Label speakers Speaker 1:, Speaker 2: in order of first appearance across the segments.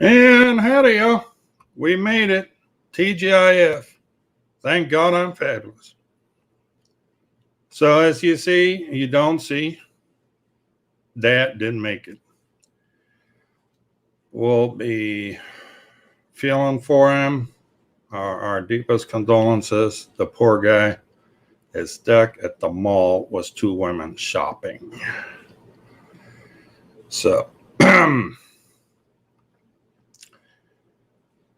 Speaker 1: And howdy, y'all. We made it. TGIF. Thank God I'm fabulous. So as you see, you don't see, Dad didn't make it. We'll be feeling for him. Our deepest condolences. The poor guy is stuck at the mall with two women shopping. So,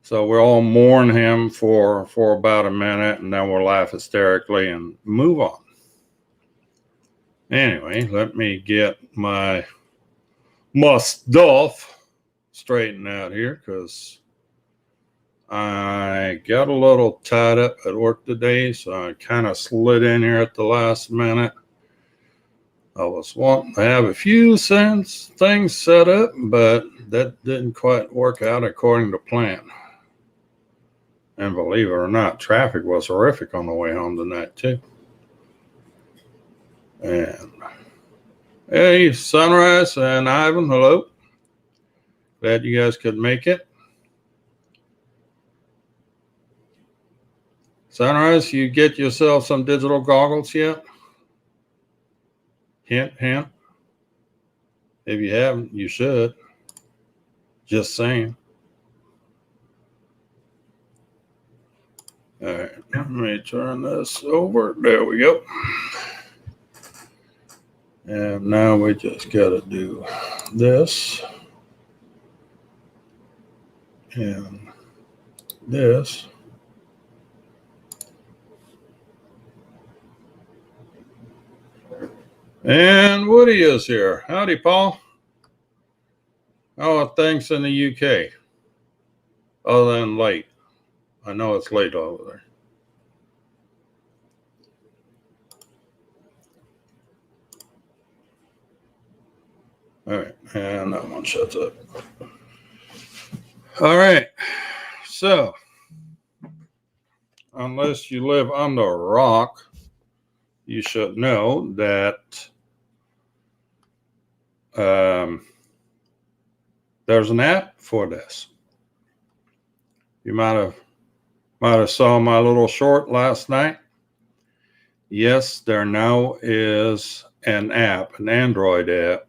Speaker 1: so we'll all mourn him for about a minute, and then we'll laugh hysterically and move on. Anyway, let me get my stuff straightened out here because I got a little tied up at work today, so I kind of slid in here at the last minute. I was wanting to have a few things set up, but that didn't quite work out according to plan. And believe it or not, traffic was horrific on the way home tonight, too. And hey, Sunrise and Ivan, hello. Glad you guys could make it. Sunrise, you get yourself some digital goggles yet? Hint, hint. If you haven't, you should. Just saying. All right, let me turn this over. There we go. And now we just got to do this and this. And Woody is here. Howdy, Paul. Oh, thanks in the UK. Other than late. I know it's late over there. All right, and that one shuts up. All right, so unless you live under a rock, you should know that there's an app for this. You might have saw my little short last night. Yes, there now is an app, an Android app,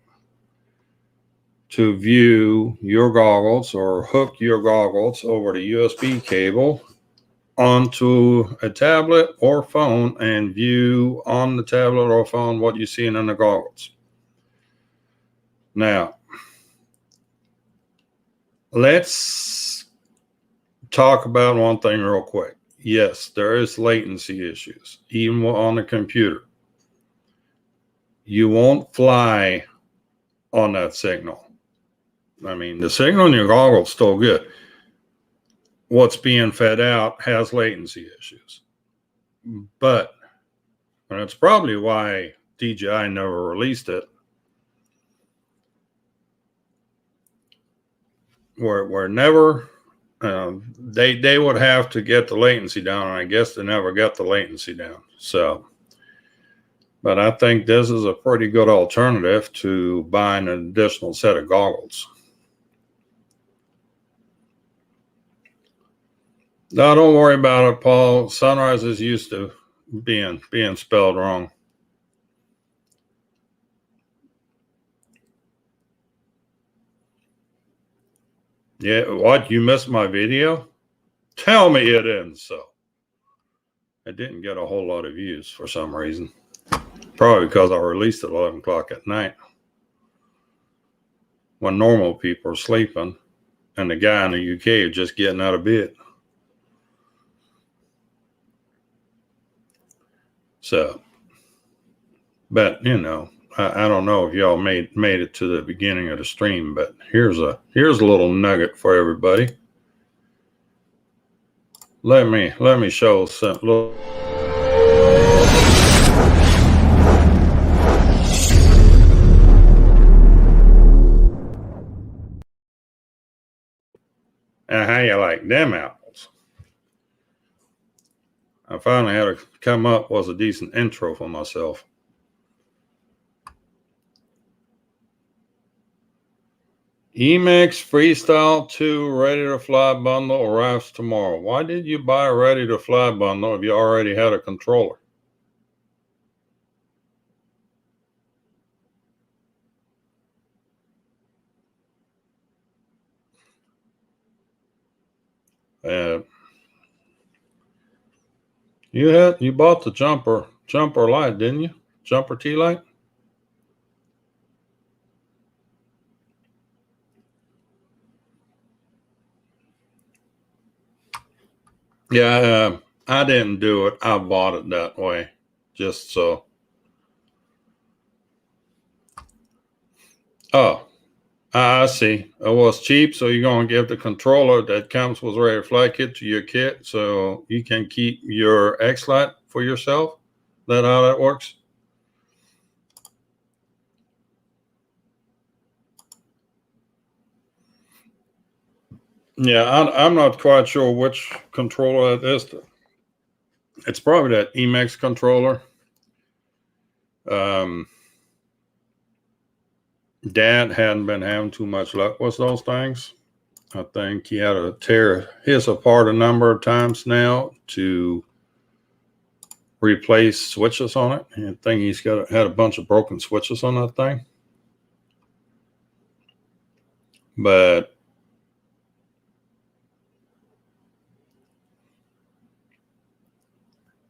Speaker 1: to view your goggles or hook your goggles over the USB cable onto a tablet or phone and view on the tablet or phone what you're seeing in the goggles. Now, let's talk about one thing real quick. Yes, there is latency issues, even on a computer. You won't fly on that signal. I mean, the signal in your goggles is still good. What's being fed out has latency issues. But, and it's probably why DJI never released it, where never, they would have to get the latency down, and I guess they never got the latency down. So, but I think this is a pretty good alternative to buying an additional set of goggles. No, don't worry about it, Paul. Sunrise is used to being spelled wrong. Yeah, what? You missed my video? Tell me it isn't so. I didn't get a whole lot of views for some reason. Probably because I released at 11 o'clock at night when normal people are sleeping and the guy in the UK is just getting out of bed. So, but you know, I don't know if y'all made it to the beginning of the stream, but here's a little nugget for everybody. Let me show some little. And how you like them apples? I finally had to come up with a decent intro for myself. Emacs Freestyle 2 Ready to Fly bundle arrives tomorrow. Why did you buy a Ready to Fly bundle if you already had a controller? You bought the jumper light, didn't you? Jumper T light? Yeah, I didn't do it. I bought it that way, just so. Oh, I see. It was cheap, so you're going to give the controller that comes with Ready to Fly kit to your kit so you can keep your X-Lite for yourself? Is that how that works? Yeah, I'm not quite sure which controller it is. It's probably that Emacs controller. Dad hadn't been having too much luck with those things. I think he had to tear his apart a number of times now to replace switches on it. I think he's had a bunch of broken switches on that thing. But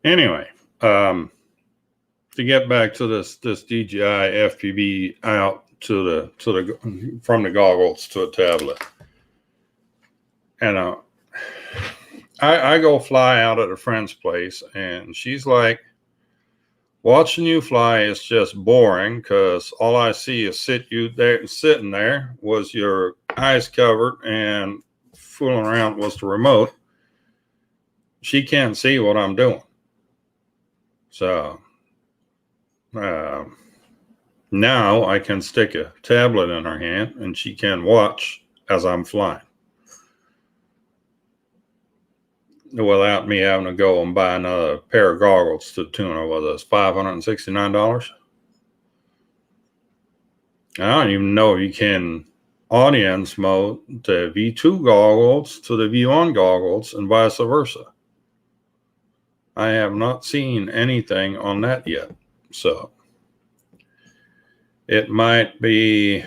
Speaker 1: anyway, to get back to this DJI FPV out to the from the goggles to a tablet, and I go fly out at a friend's place, and she's like, watching you fly is just boring because all I see is sitting there was your eyes covered and fooling around was the remote. She can't see what I'm doing. So now I can stick a tablet in her hand and she can watch as I'm flying without me having to go and buy another pair of goggles to the tune of $569. I don't even know if you can audience mode the V2 goggles to the V1 goggles and vice versa. I have not seen anything on that yet. So it might be,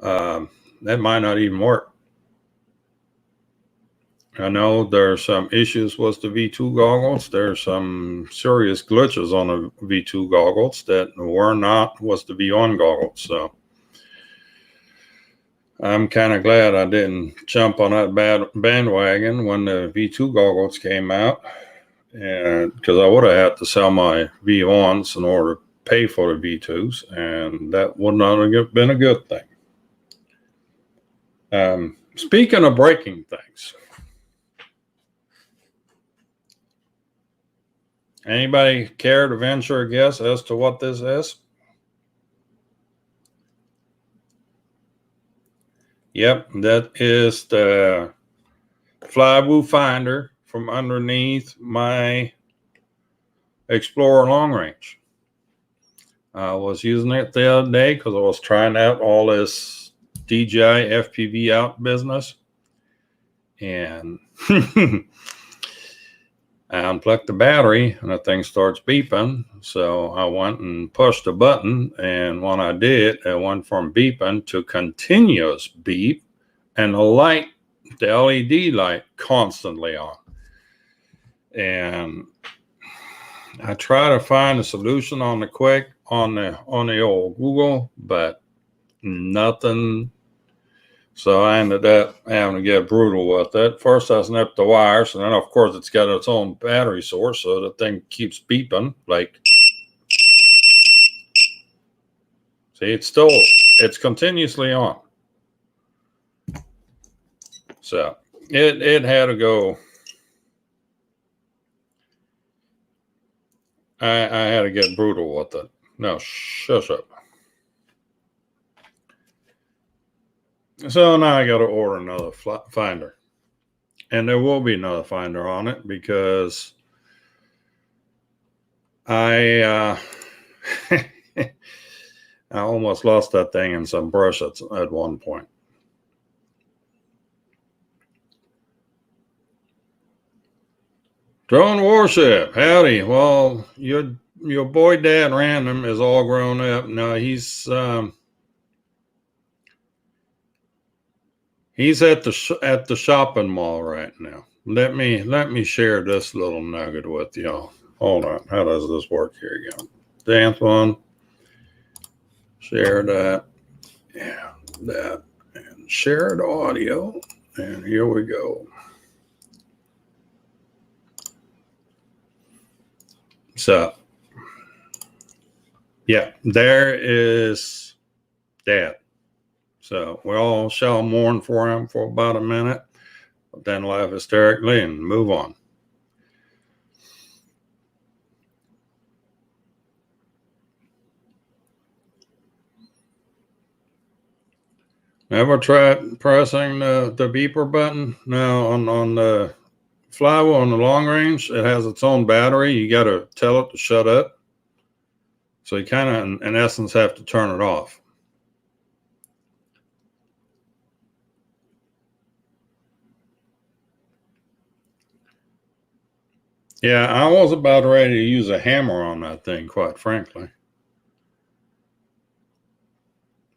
Speaker 1: that might not even work. I know there's some issues with the V2 goggles. There's some serious glitches on the V2 goggles that were not with the V1 goggles. So I'm kind of glad I didn't jump on that bandwagon when the V2 goggles came out, and because I would have had to sell my V1s in order to pay for the V2s, and that would not have been a good thing. Speaking of breaking things, anybody care to venture a guess as to what this is? Yep, that is the Flywoo Finder from underneath my Explorer Long Range. I was using it the other day because I was trying out all this DJI FPV out business. And I unplugged the battery and the thing starts beeping. So I went and pushed a button. And when I did, it went from beeping to continuous beep. And the light, the LED light, constantly on. And I try to find a solution on the quick on the old Google, but nothing. So I ended up having to get brutal with it. First, I snipped the wires, and then of course it's got its own battery source, so the thing keeps beeping. Like, see, it's continuously on. So it had to go. I had to get brutal with it. No, shush up. So now I got to order another finder. And there will be another finder on it because I I almost lost that thing in some brush at one point. Drone Warship, howdy. Well, your boy Dad Random is all grown up now. He's at the shopping mall right now. Let me share this little nugget with y'all. Hold on, how does this work? Here you go. Dance one. Share that. Yeah, that. And shared audio. And here we go. So, yeah, there is Dad. So we all shall mourn for him for about a minute, but then laugh hysterically and move on. Ever tried pressing the beeper button? Now on the flywheel on the long range, it has its own battery. You got to tell it to shut up. So you kind of, in essence, have to turn it off. Yeah, I was about ready to use a hammer on that thing, quite frankly.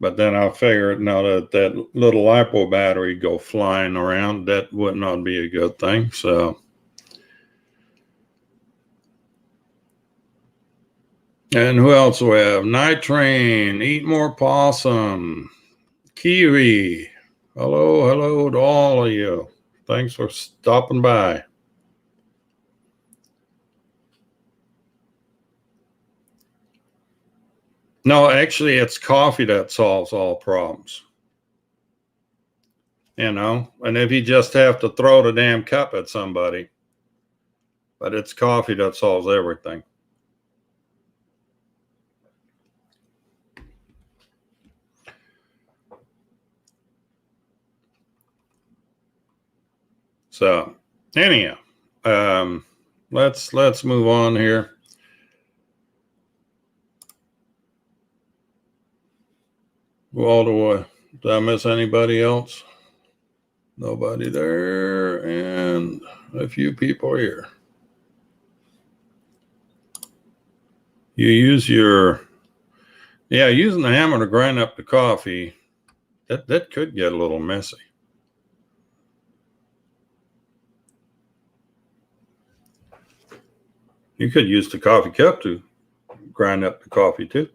Speaker 1: But then I figured, now that little LiPo battery go flying around, that would not be a good thing. So, and who else do we have? Night Train, Eat More Possum, Kiwi. Hello to all of you. Thanks for stopping by. No, actually, it's coffee that solves all problems. You know, and if you just have to throw the damn cup at somebody, but it's coffee that solves everything. So, anyhow, let's move on here. Well, did I miss anybody else? Nobody there, and a few people here. You use using the hammer to grind up the coffee, that could get a little messy. You could use the coffee cup to grind up the coffee too.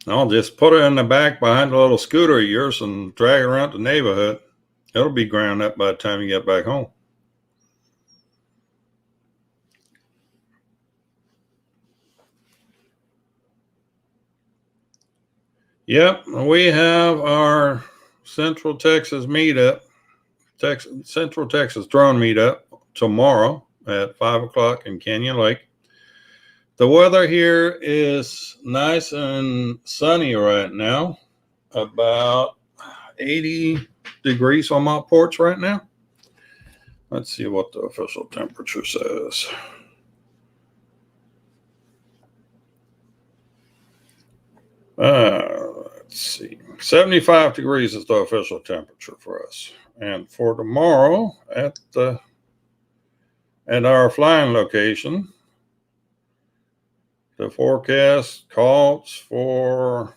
Speaker 1: I'll just put it in the back behind the little scooter of yours and drag it around the neighborhood. It'll be ground up by the time you get back home. Yep, we have our Central Texas meetup, Central Texas drone meetup tomorrow at 5 o'clock in Canyon Lake. The weather here is nice and sunny right now, about 80 degrees on my porch right now. Let's see what the official temperature says. Let's see. 75 degrees is the official temperature for us. And for tomorrow at our flying location, the forecast calls for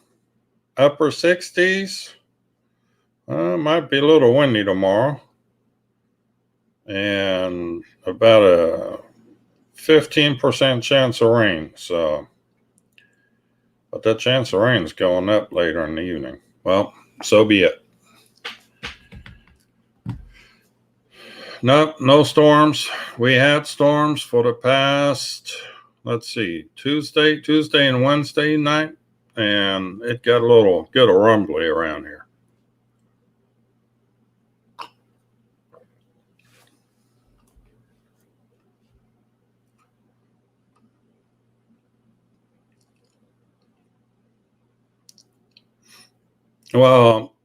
Speaker 1: upper 60s. Might be a little windy tomorrow. And about a 15% chance of rain. So, but that chance of rain is going up later in the evening. Well, so be it. Nope, no storms. We had storms for the past, let's see, Tuesday and Wednesday night, and it got a rumbly around here. Well,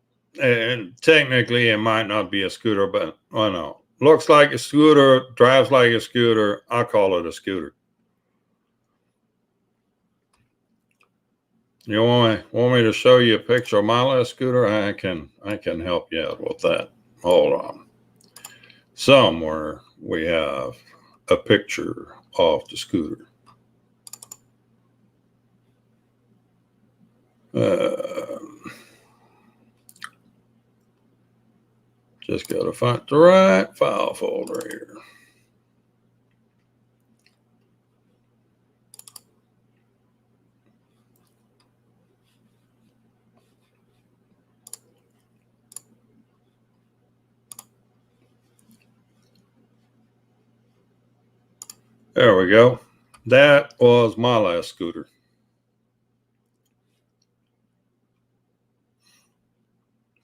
Speaker 1: and technically it might not be a scooter, but I know. Looks like a scooter, drives like a scooter. I call it a scooter. You want me to show you a picture of my last scooter? I can help you out with that. Hold on. Somewhere we have a picture of the scooter. Just got to find the right file folder here. There we go. That was my last scooter.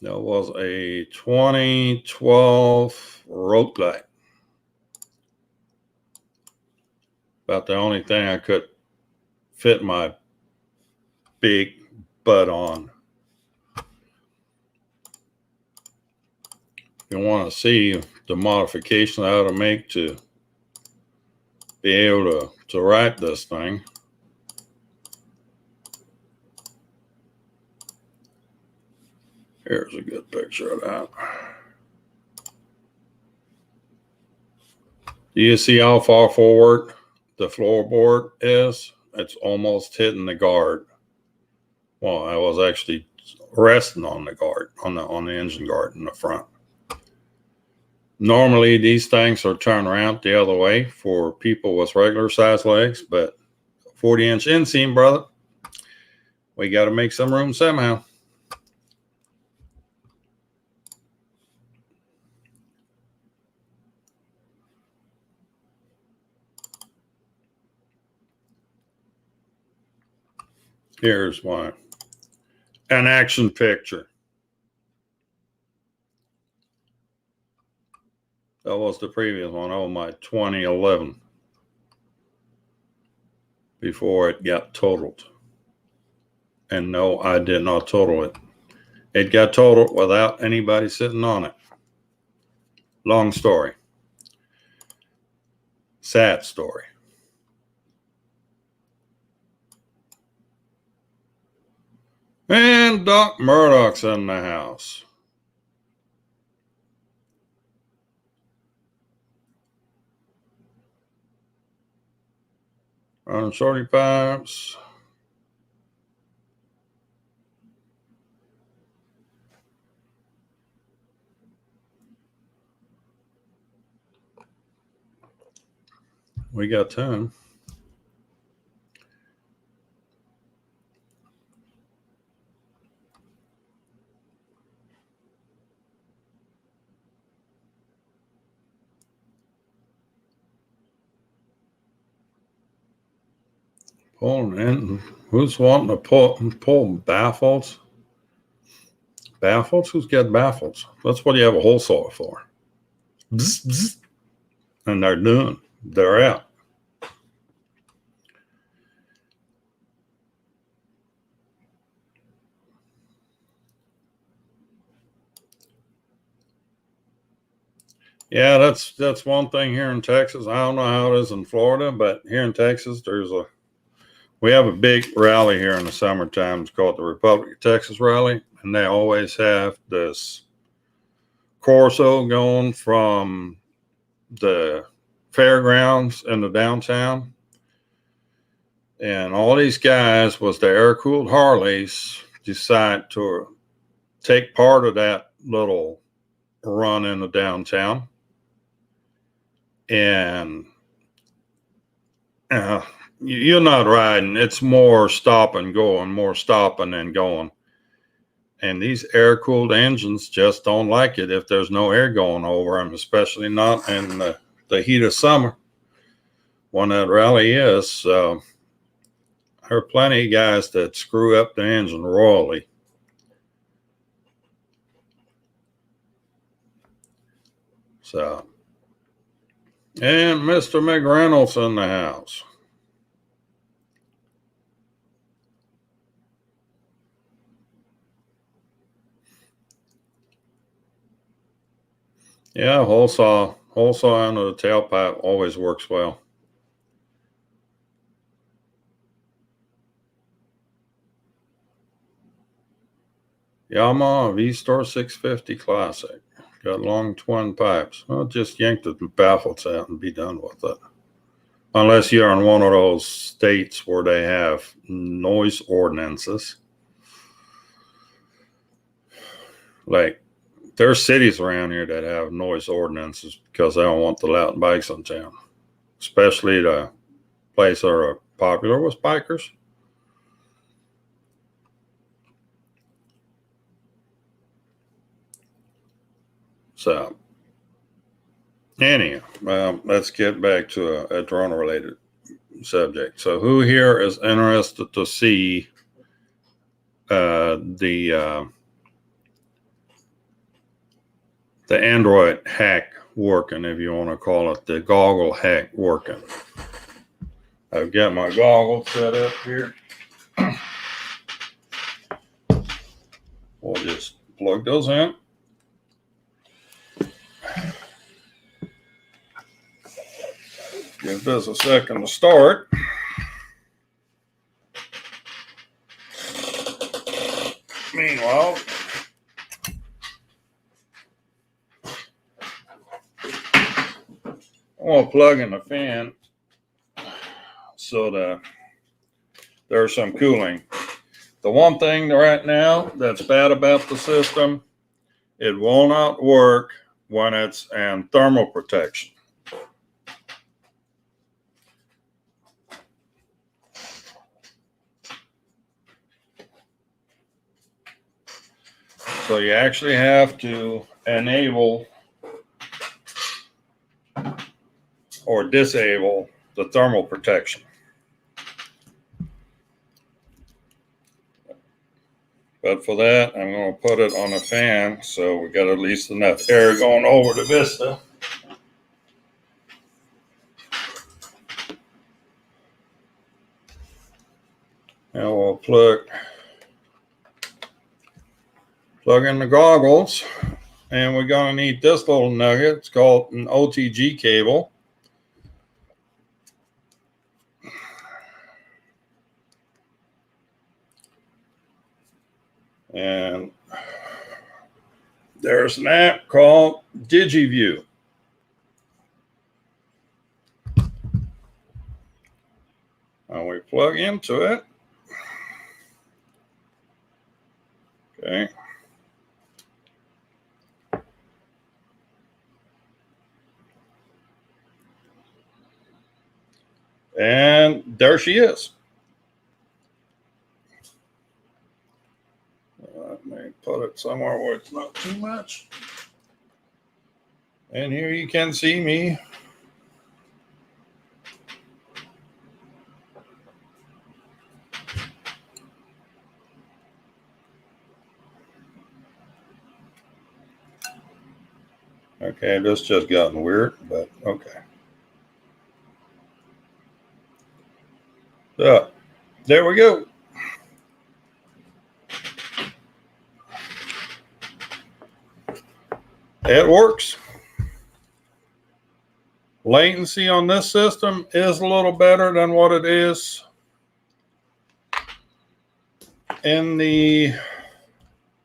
Speaker 1: That was a 2012 road glide. About the only thing I could fit my big butt on. You want to see the modification I ought to make to be able to ride this thing. Here's a good picture of that. Do you see how far forward the floorboard is? It's almost hitting the guard. Well, I was actually resting on the guard, on the engine guard in the front. Normally, these things are turned around the other way for people with regular size legs, but 40-inch inseam, brother, we got to make some room somehow. Here's one. An action picture. That was the previous one. Oh, my 2011. Before it got totaled. And no, I did not total it. It got totaled without anybody sitting on it. Long story. Sad story. And Doc Murdoch's in the house. Running shorty pipes. We got time. Pulling in. Who's wanting to pull baffles? Baffles? Who's got baffles? That's what you have a hole saw for. Bzz, bzz. And they're done. They're out. Yeah, that's one thing here in Texas. I don't know how it is in Florida, but here in Texas, we have a big rally here in the summertime. It's called the Republic of Texas Rally, and they always have this corso going from the fairgrounds in the downtown. And all these guys with the air-cooled Harleys decide to take part of that little run in the downtown. And you're not riding. It's more stop and going, more stopping and going. And these air-cooled engines just don't like it if there's no air going over them, especially not in the heat of summer when that rally is. There are plenty of guys that screw up the engine royally. So, and Mr. McReynolds in the house. Yeah, hole saw under the tailpipe always works well. Yamaha V-Star 650 Classic. Got long twin pipes. Well, just yank the baffles out and be done with it. Unless you're in one of those states where they have noise ordinances. Like, there's cities around here that have noise ordinances because they don't want the loud bikes in town. Especially the places that are popular with bikers. So, anyhow, let's get back to a drone-related subject. So, who here is interested to see the Android hack working, if you want to call it the goggle hack working? I've got my goggles set up here. We'll just plug those in. Give this a second to start. Meanwhile, I'm going to plug in the fan so that there's some cooling. The one thing right now that's bad about the system, it will not work when it's in thermal protection. So you actually have to enable or disable the thermal protection. But for that, I'm going to put it on a fan so we got at least enough air going over the Vista. Now we'll plug in the goggles, and we're going to need this little nugget. It's called an OTG cable. And there's an app called DigiView. And we plug into it. Okay. And there she is. Let me put it somewhere where it's not too much. And here you can see me. Okay, this just gotten weird, but okay. So, there we go. It works. Latency on this system is a little better than what it is in the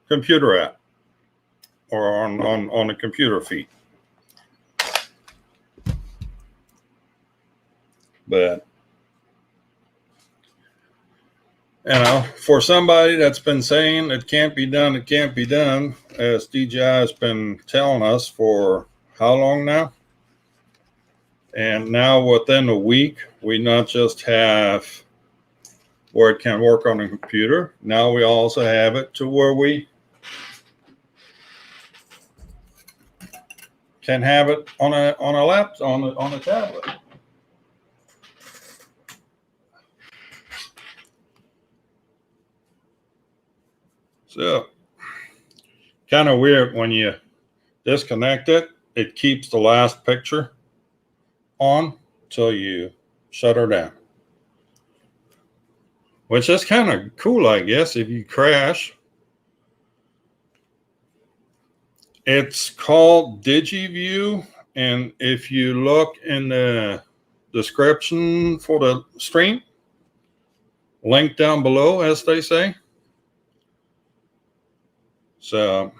Speaker 1: computer app or on the computer feed. But, you know, for somebody that's been saying it can't be done, as DJI has been telling us for how long now? And now within a week, we not just have where it can work on a computer. Now we also have it to where we can have it on a laptop, on a tablet. So kind of weird when you disconnect it, it keeps the last picture on till you shut her down. Which is kind of cool, I guess, if you crash. It's called DigiView, and if you look in the description for the stream, link down below, as they say, So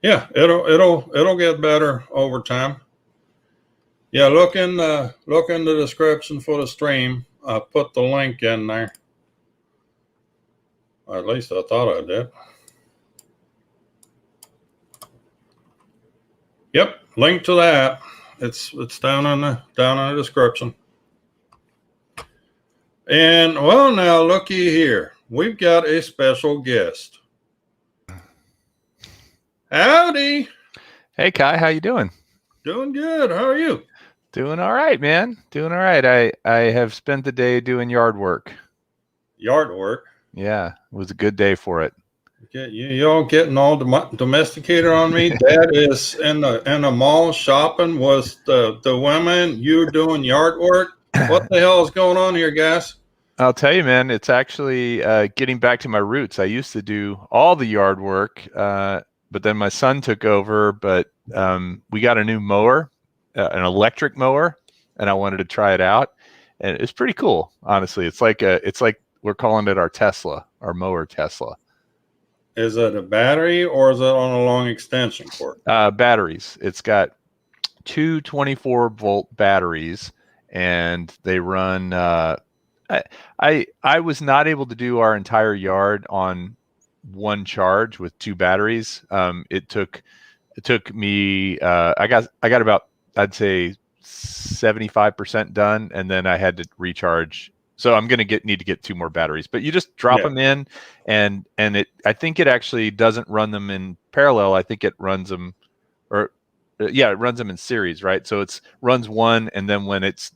Speaker 1: yeah, it'll get better over time. Yeah, look in the description for the stream. I put the link in there. Or at least I thought I did. Yep, link to that. It's down in the description. And well, now looky here. We've got a special guest. Howdy.
Speaker 2: Hey Kai, how you doing?
Speaker 1: Doing good. How are you?
Speaker 2: Doing all right, man. Doing all right. I have spent the day doing yard work.
Speaker 1: Yard work?
Speaker 2: Yeah, it was a good day for it.
Speaker 1: Y'all getting all domesticated on me? Dad is in the mall shopping with the women. You doing yard work? What the hell is going on here, guys?
Speaker 2: I'll tell you, man, it's actually getting back to my roots. I used to do all the yard work, but then my son took over. But we got a new mower, an electric mower, and I wanted to try it out, and it's pretty cool. Honestly, it's like we're calling it our Tesla, our mower Tesla.
Speaker 1: Is it a battery or is it on a long extension cord?
Speaker 2: Batteries. It's got two 24-volt batteries, and they run. I was not able to do our entire yard on one charge with two batteries. It took me. I got about, I'd say, 75% done, and then I had to recharge. So I'm going to need to get two more batteries, but you just drop them in, and I think it actually doesn't run them in parallel. I think it runs them, it runs them in series, right? So it's runs one, and then when it's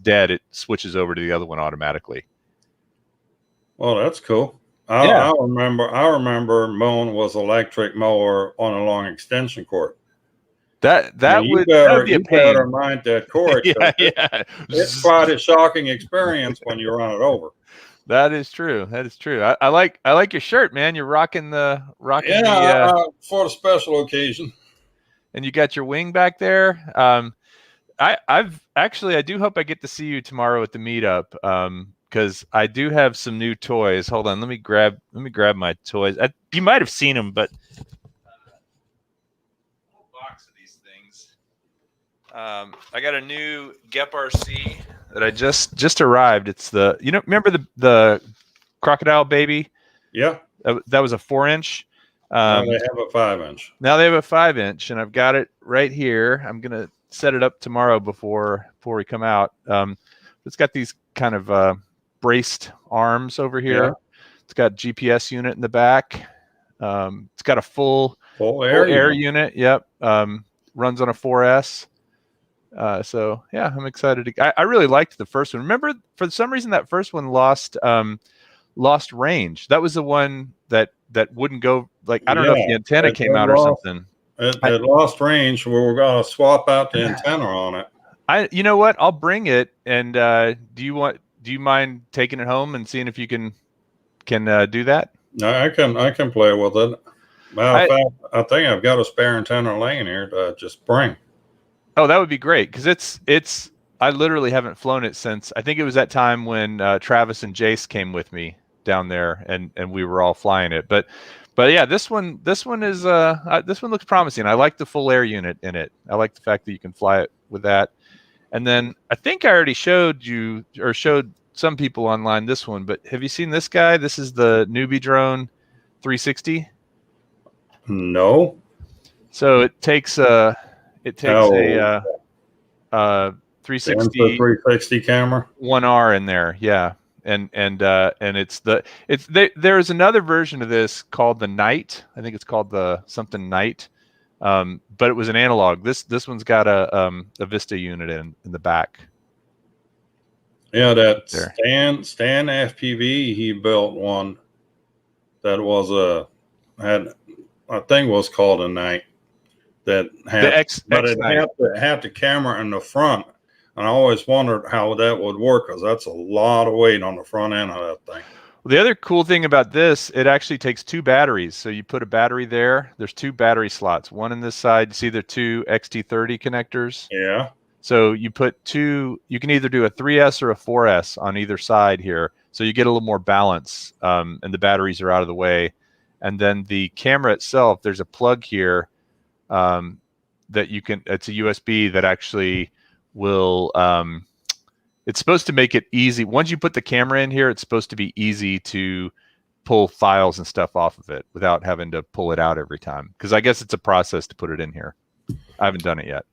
Speaker 2: dead, it switches over to the other one automatically.
Speaker 1: Well, that's cool. I remember mowing was electric mower on a long extension cord.
Speaker 2: That would be a pain.
Speaker 1: Better mind that cord. It's quite a shocking experience when you run it over.
Speaker 2: That is true. That is true. I like your shirt, man. You're rocking the
Speaker 1: for the special occasion.
Speaker 2: And you got your wing back there. I do hope I get to see you tomorrow at the meetup. Because I do have some new toys. Hold on, let me grab my toys. You might have seen them, but whole box of these things. I got a new Gep RC that I just arrived. It's the remember the crocodile baby?
Speaker 1: Yeah,
Speaker 2: that was a 4-inch.
Speaker 1: Now they have a 5-inch.
Speaker 2: Now they have a 5-inch, and I've got it right here. I'm gonna set it up tomorrow before we come out. It's got these kind of braced arms over here. Yeah. It's got GPS unit in the back. It's got a full air unit. Yep. Runs on a 4S. So yeah, I'm excited. I really liked the first one. Remember, for some reason, that first one lost range. That was the one that wouldn't go, like, I don't know if the antenna came out or something.
Speaker 1: It lost range. We're going to swap out the antenna on it.
Speaker 2: You know what? I'll bring it. And do you mind taking it home and seeing if you can do that?
Speaker 1: No, I can play with it. Matter of fact, I think I've got a spare antenna laying here to just bring.
Speaker 2: Oh, that would be great, because I literally haven't flown it since, I think it was that time when Travis and Jace came with me down there, and we were all flying it. But yeah, this one looks promising. I like the full air unit in it. I like the fact that you can fly it with that. And then I think I already showed some people online this one, but have you seen this guy? This is the Newbie Drone 360.
Speaker 1: No.
Speaker 2: So it takes a
Speaker 1: 360 camera,
Speaker 2: 1R in there, yeah. And there's another version of this called the Knight. I think it's called the something Knight. But it was an analog. This one's got a Vista unit in the back.
Speaker 1: Yeah, that Stan FPV, he built one that was I think was called a Knight. That had the camera in the front, and I always wondered how that would work, because that's a lot of weight on the front end of that thing.
Speaker 2: Well, the other cool thing about this, it actually takes two batteries. So you put a battery there. There's two battery slots. One in this side. See the two XT30 connectors?
Speaker 1: Yeah.
Speaker 2: So you put two, you can either do a 3S or a 4S on either side here. So you get a little more balance, and the batteries are out of the way. And then the camera itself, there's a plug here that you can, it's a USB that actually will, it's supposed to make it easy. Once you put the camera in here, it's supposed to be easy to pull files and stuff off of it without having to pull it out every time. Because I guess it's a process to put it in here. I haven't done it yet.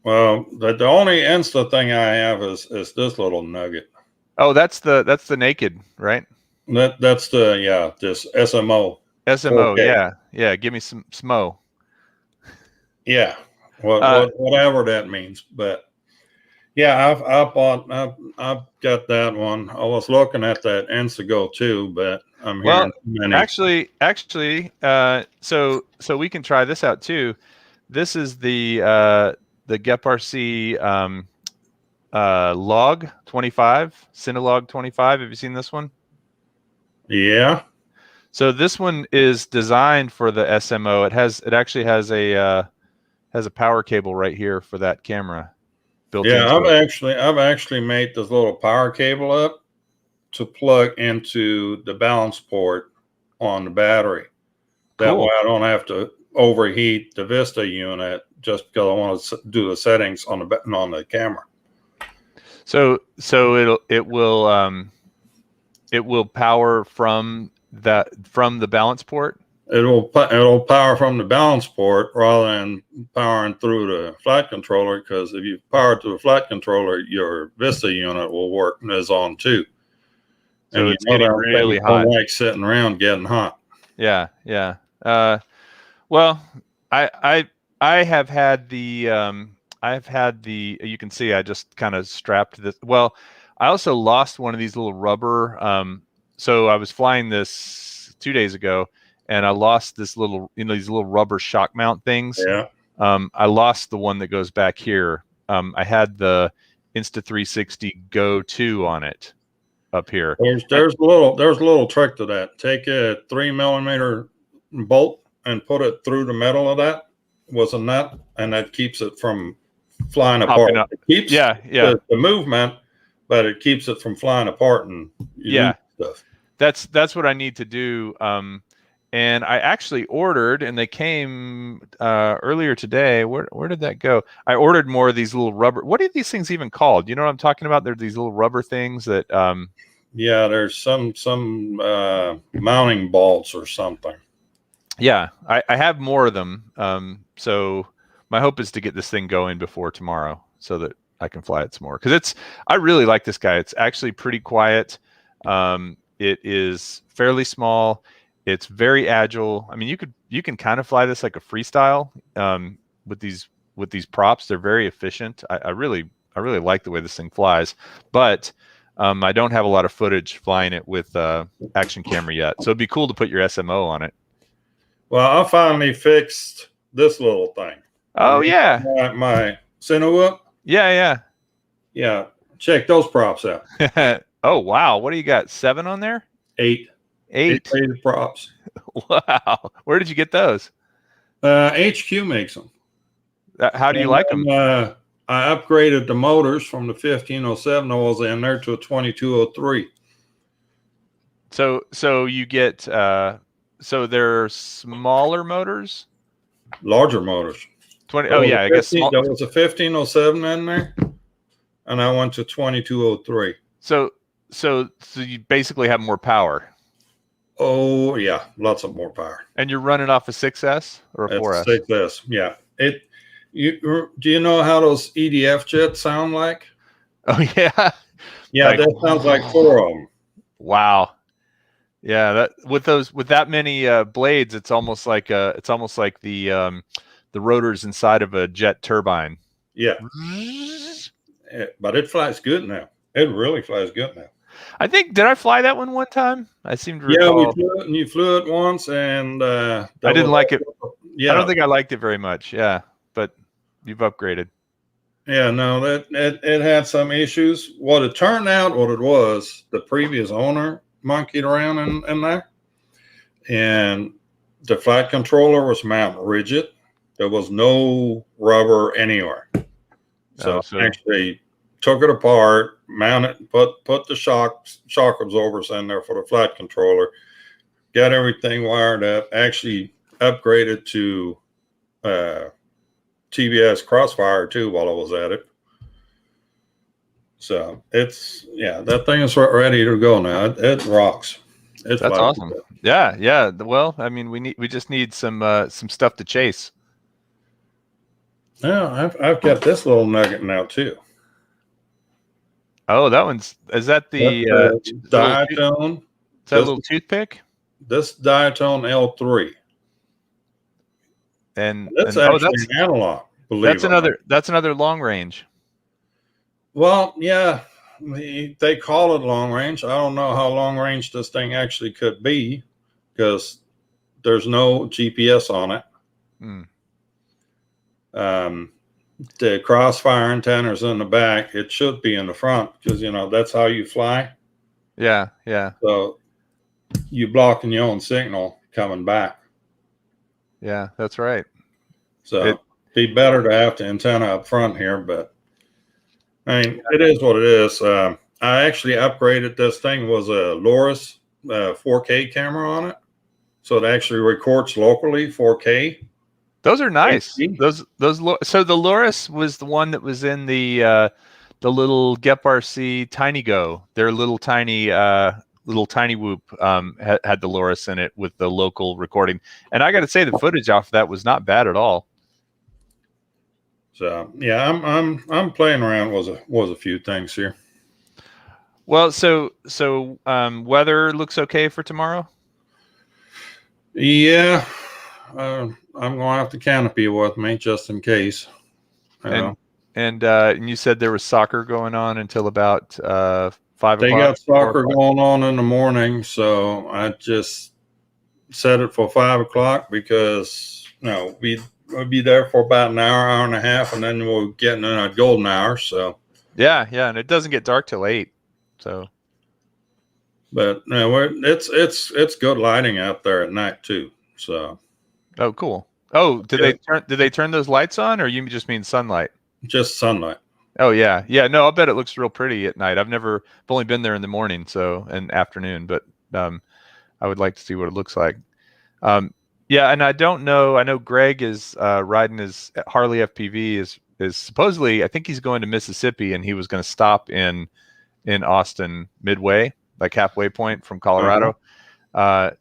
Speaker 1: Well, the only Insta thing I have is this little nugget.
Speaker 2: Oh, that's the naked, right?
Speaker 1: That's the this SMO.
Speaker 2: SMO,
Speaker 1: 4K.
Speaker 2: yeah. Give me some SMO.
Speaker 1: Yeah, whatever that means. But yeah, I've got that one. I was looking at that Instago too, but I'm hearing many.
Speaker 2: Actually, so we can try this out too. This is the GepRC log 25, Cinelog 25. Have you seen this one?
Speaker 1: Yeah.
Speaker 2: So this one is designed for the SMO. It actually has a power cable right here for that camera built in.
Speaker 1: Yeah, I've actually made this little power cable up to plug into the balance port on the battery. That way I don't have to overheat the Vista unit just because I want to do the settings on the camera.
Speaker 2: So it will power from the balance port.
Speaker 1: It'll power from the balance port rather than powering through the flight controller, because if you power through the flight controller, your Vista unit will work and is on too.
Speaker 2: So it's getting really hot.
Speaker 1: Like sitting around getting hot.
Speaker 2: Yeah. Well, I have had the you can see I just kind of strapped this. Well, I also lost one of these little rubber. So I was flying this 2 days ago, and I lost this little, these little rubber shock mount things.
Speaker 1: Yeah.
Speaker 2: I lost the one that goes back here. I had the Insta360 Go 2 on it up here.
Speaker 1: There's a little trick to that. Take a 3mm bolt and put it through the metal of that with a nut, and that keeps it from flying apart. It keeps the movement, but it keeps it from flying apart and stuff.
Speaker 2: That's what I need to do. And I actually ordered, and they came earlier today. Where did that go? I ordered more of these little rubber. What are these things even called? You know what I'm talking about? They're these little rubber things that.
Speaker 1: Yeah, there's some mounting bolts or something.
Speaker 2: Yeah, I have more of them. So my hope is to get this thing going before tomorrow, so that I can fly it some more. Because I really like this guy. It's actually pretty quiet. It is fairly small. It's very agile. I mean, you can kind of fly this like a freestyle with these props. They're very efficient. I really like the way this thing flies, but I don't have a lot of footage flying it with action camera yet. So it'd be cool to put your SMO on it.
Speaker 1: Well, I finally fixed this little thing.
Speaker 2: Oh yeah,
Speaker 1: my Cinewhoop.
Speaker 2: Yeah.
Speaker 1: Check those props out.
Speaker 2: Oh wow, what do you got? 7 on there?
Speaker 1: 8 props.
Speaker 2: Wow, where did you get those?
Speaker 1: HQ makes them.
Speaker 2: How do you like them?
Speaker 1: I upgraded the motors from the 1507 I was in there to a 2203.
Speaker 2: So you get so they're smaller motors,
Speaker 1: larger motors.
Speaker 2: 20. Oh yeah, I guess
Speaker 1: there was a 1507 in there, and I went to 2203. So
Speaker 2: you basically have more power.
Speaker 1: Oh yeah, lots of more power.
Speaker 2: And you're running off a 6S or a 4S?
Speaker 1: 6S, yeah. Do you know how those EDF jets sound like?
Speaker 2: Oh yeah.
Speaker 1: Yeah, like, that sounds like 4 of them.
Speaker 2: Wow. Yeah, that with that many blades, it's almost like the rotors inside of a jet turbine.
Speaker 1: Yeah. But it flies good now. It really flies good now.
Speaker 2: I think, did I fly that one time? I seem to recall.
Speaker 1: Yeah, we flew it, and you flew it once, and
Speaker 2: I didn't like it. Yeah, I don't think I liked it very much. Yeah, but you've upgraded.
Speaker 1: Yeah, no, it had some issues. What it turned out, what it was, the previous owner monkeyed around in there, and the flight controller was mount rigid. There was no rubber anywhere. So I actually took it apart, mounted, put the shock absorbers in there for the flight controller, got everything wired up, actually upgraded to TBS Crossfire too while I was at it. So it's, yeah, that thing is ready to go now. It rocks.
Speaker 2: That's awesome. Yeah, yeah. Well, I mean, we just need some stuff to chase.
Speaker 1: Yeah, I've got this little nugget now too.
Speaker 2: Oh, is that the
Speaker 1: diatone?
Speaker 2: Is that a little toothpick?
Speaker 1: This diatone L3.
Speaker 2: And
Speaker 1: that's actually an analog.
Speaker 2: That's another long range.
Speaker 1: Well, yeah, they call it long range. I don't know how long range this thing actually could be because there's no GPS on it. The crossfire antennas in the back. It should be in the front because, you know, that's how you fly.
Speaker 2: Yeah, yeah.
Speaker 1: So you blocking your own signal coming back.
Speaker 2: Yeah, that's right.
Speaker 1: So it'd be better to have the antenna up front here, but I mean, it is what it is. I actually upgraded this thing. Was a Loris 4K camera on it, so it actually records locally 4K.
Speaker 2: Those are nice. So the Loris was the one that was in the little Gep RC Tiny Go. Their little tiny whoop had the Loris in it with the local recording, and I got to say the footage off of that was not bad at all.
Speaker 1: So yeah, I'm playing around was a few things here.
Speaker 2: Well, so weather looks okay for tomorrow.
Speaker 1: Yeah, I'm gonna have the canopy with me just in case.
Speaker 2: And you said there was soccer going on until about 5 o'clock.
Speaker 1: They got soccer going on in the morning, so I just set it for 5 o'clock because we'll be there for about an hour and a half, and then we'll get in a golden hour. So
Speaker 2: yeah, and it doesn't get dark till 8. So,
Speaker 1: but no, it's good lighting out there at night too. So,
Speaker 2: oh, cool. Oh, did they turn those lights on, or you just mean sunlight?
Speaker 1: Just sunlight.
Speaker 2: Oh yeah. No, I'll bet it looks real pretty at night. I've only been there in the morning, and afternoon, but I would like to see what it looks like. Yeah, and I don't know. I know Greg is riding his Harley FPV is supposedly, I think he's going to Mississippi, and he was going to stop in Austin Midway, like halfway point from Colorado. I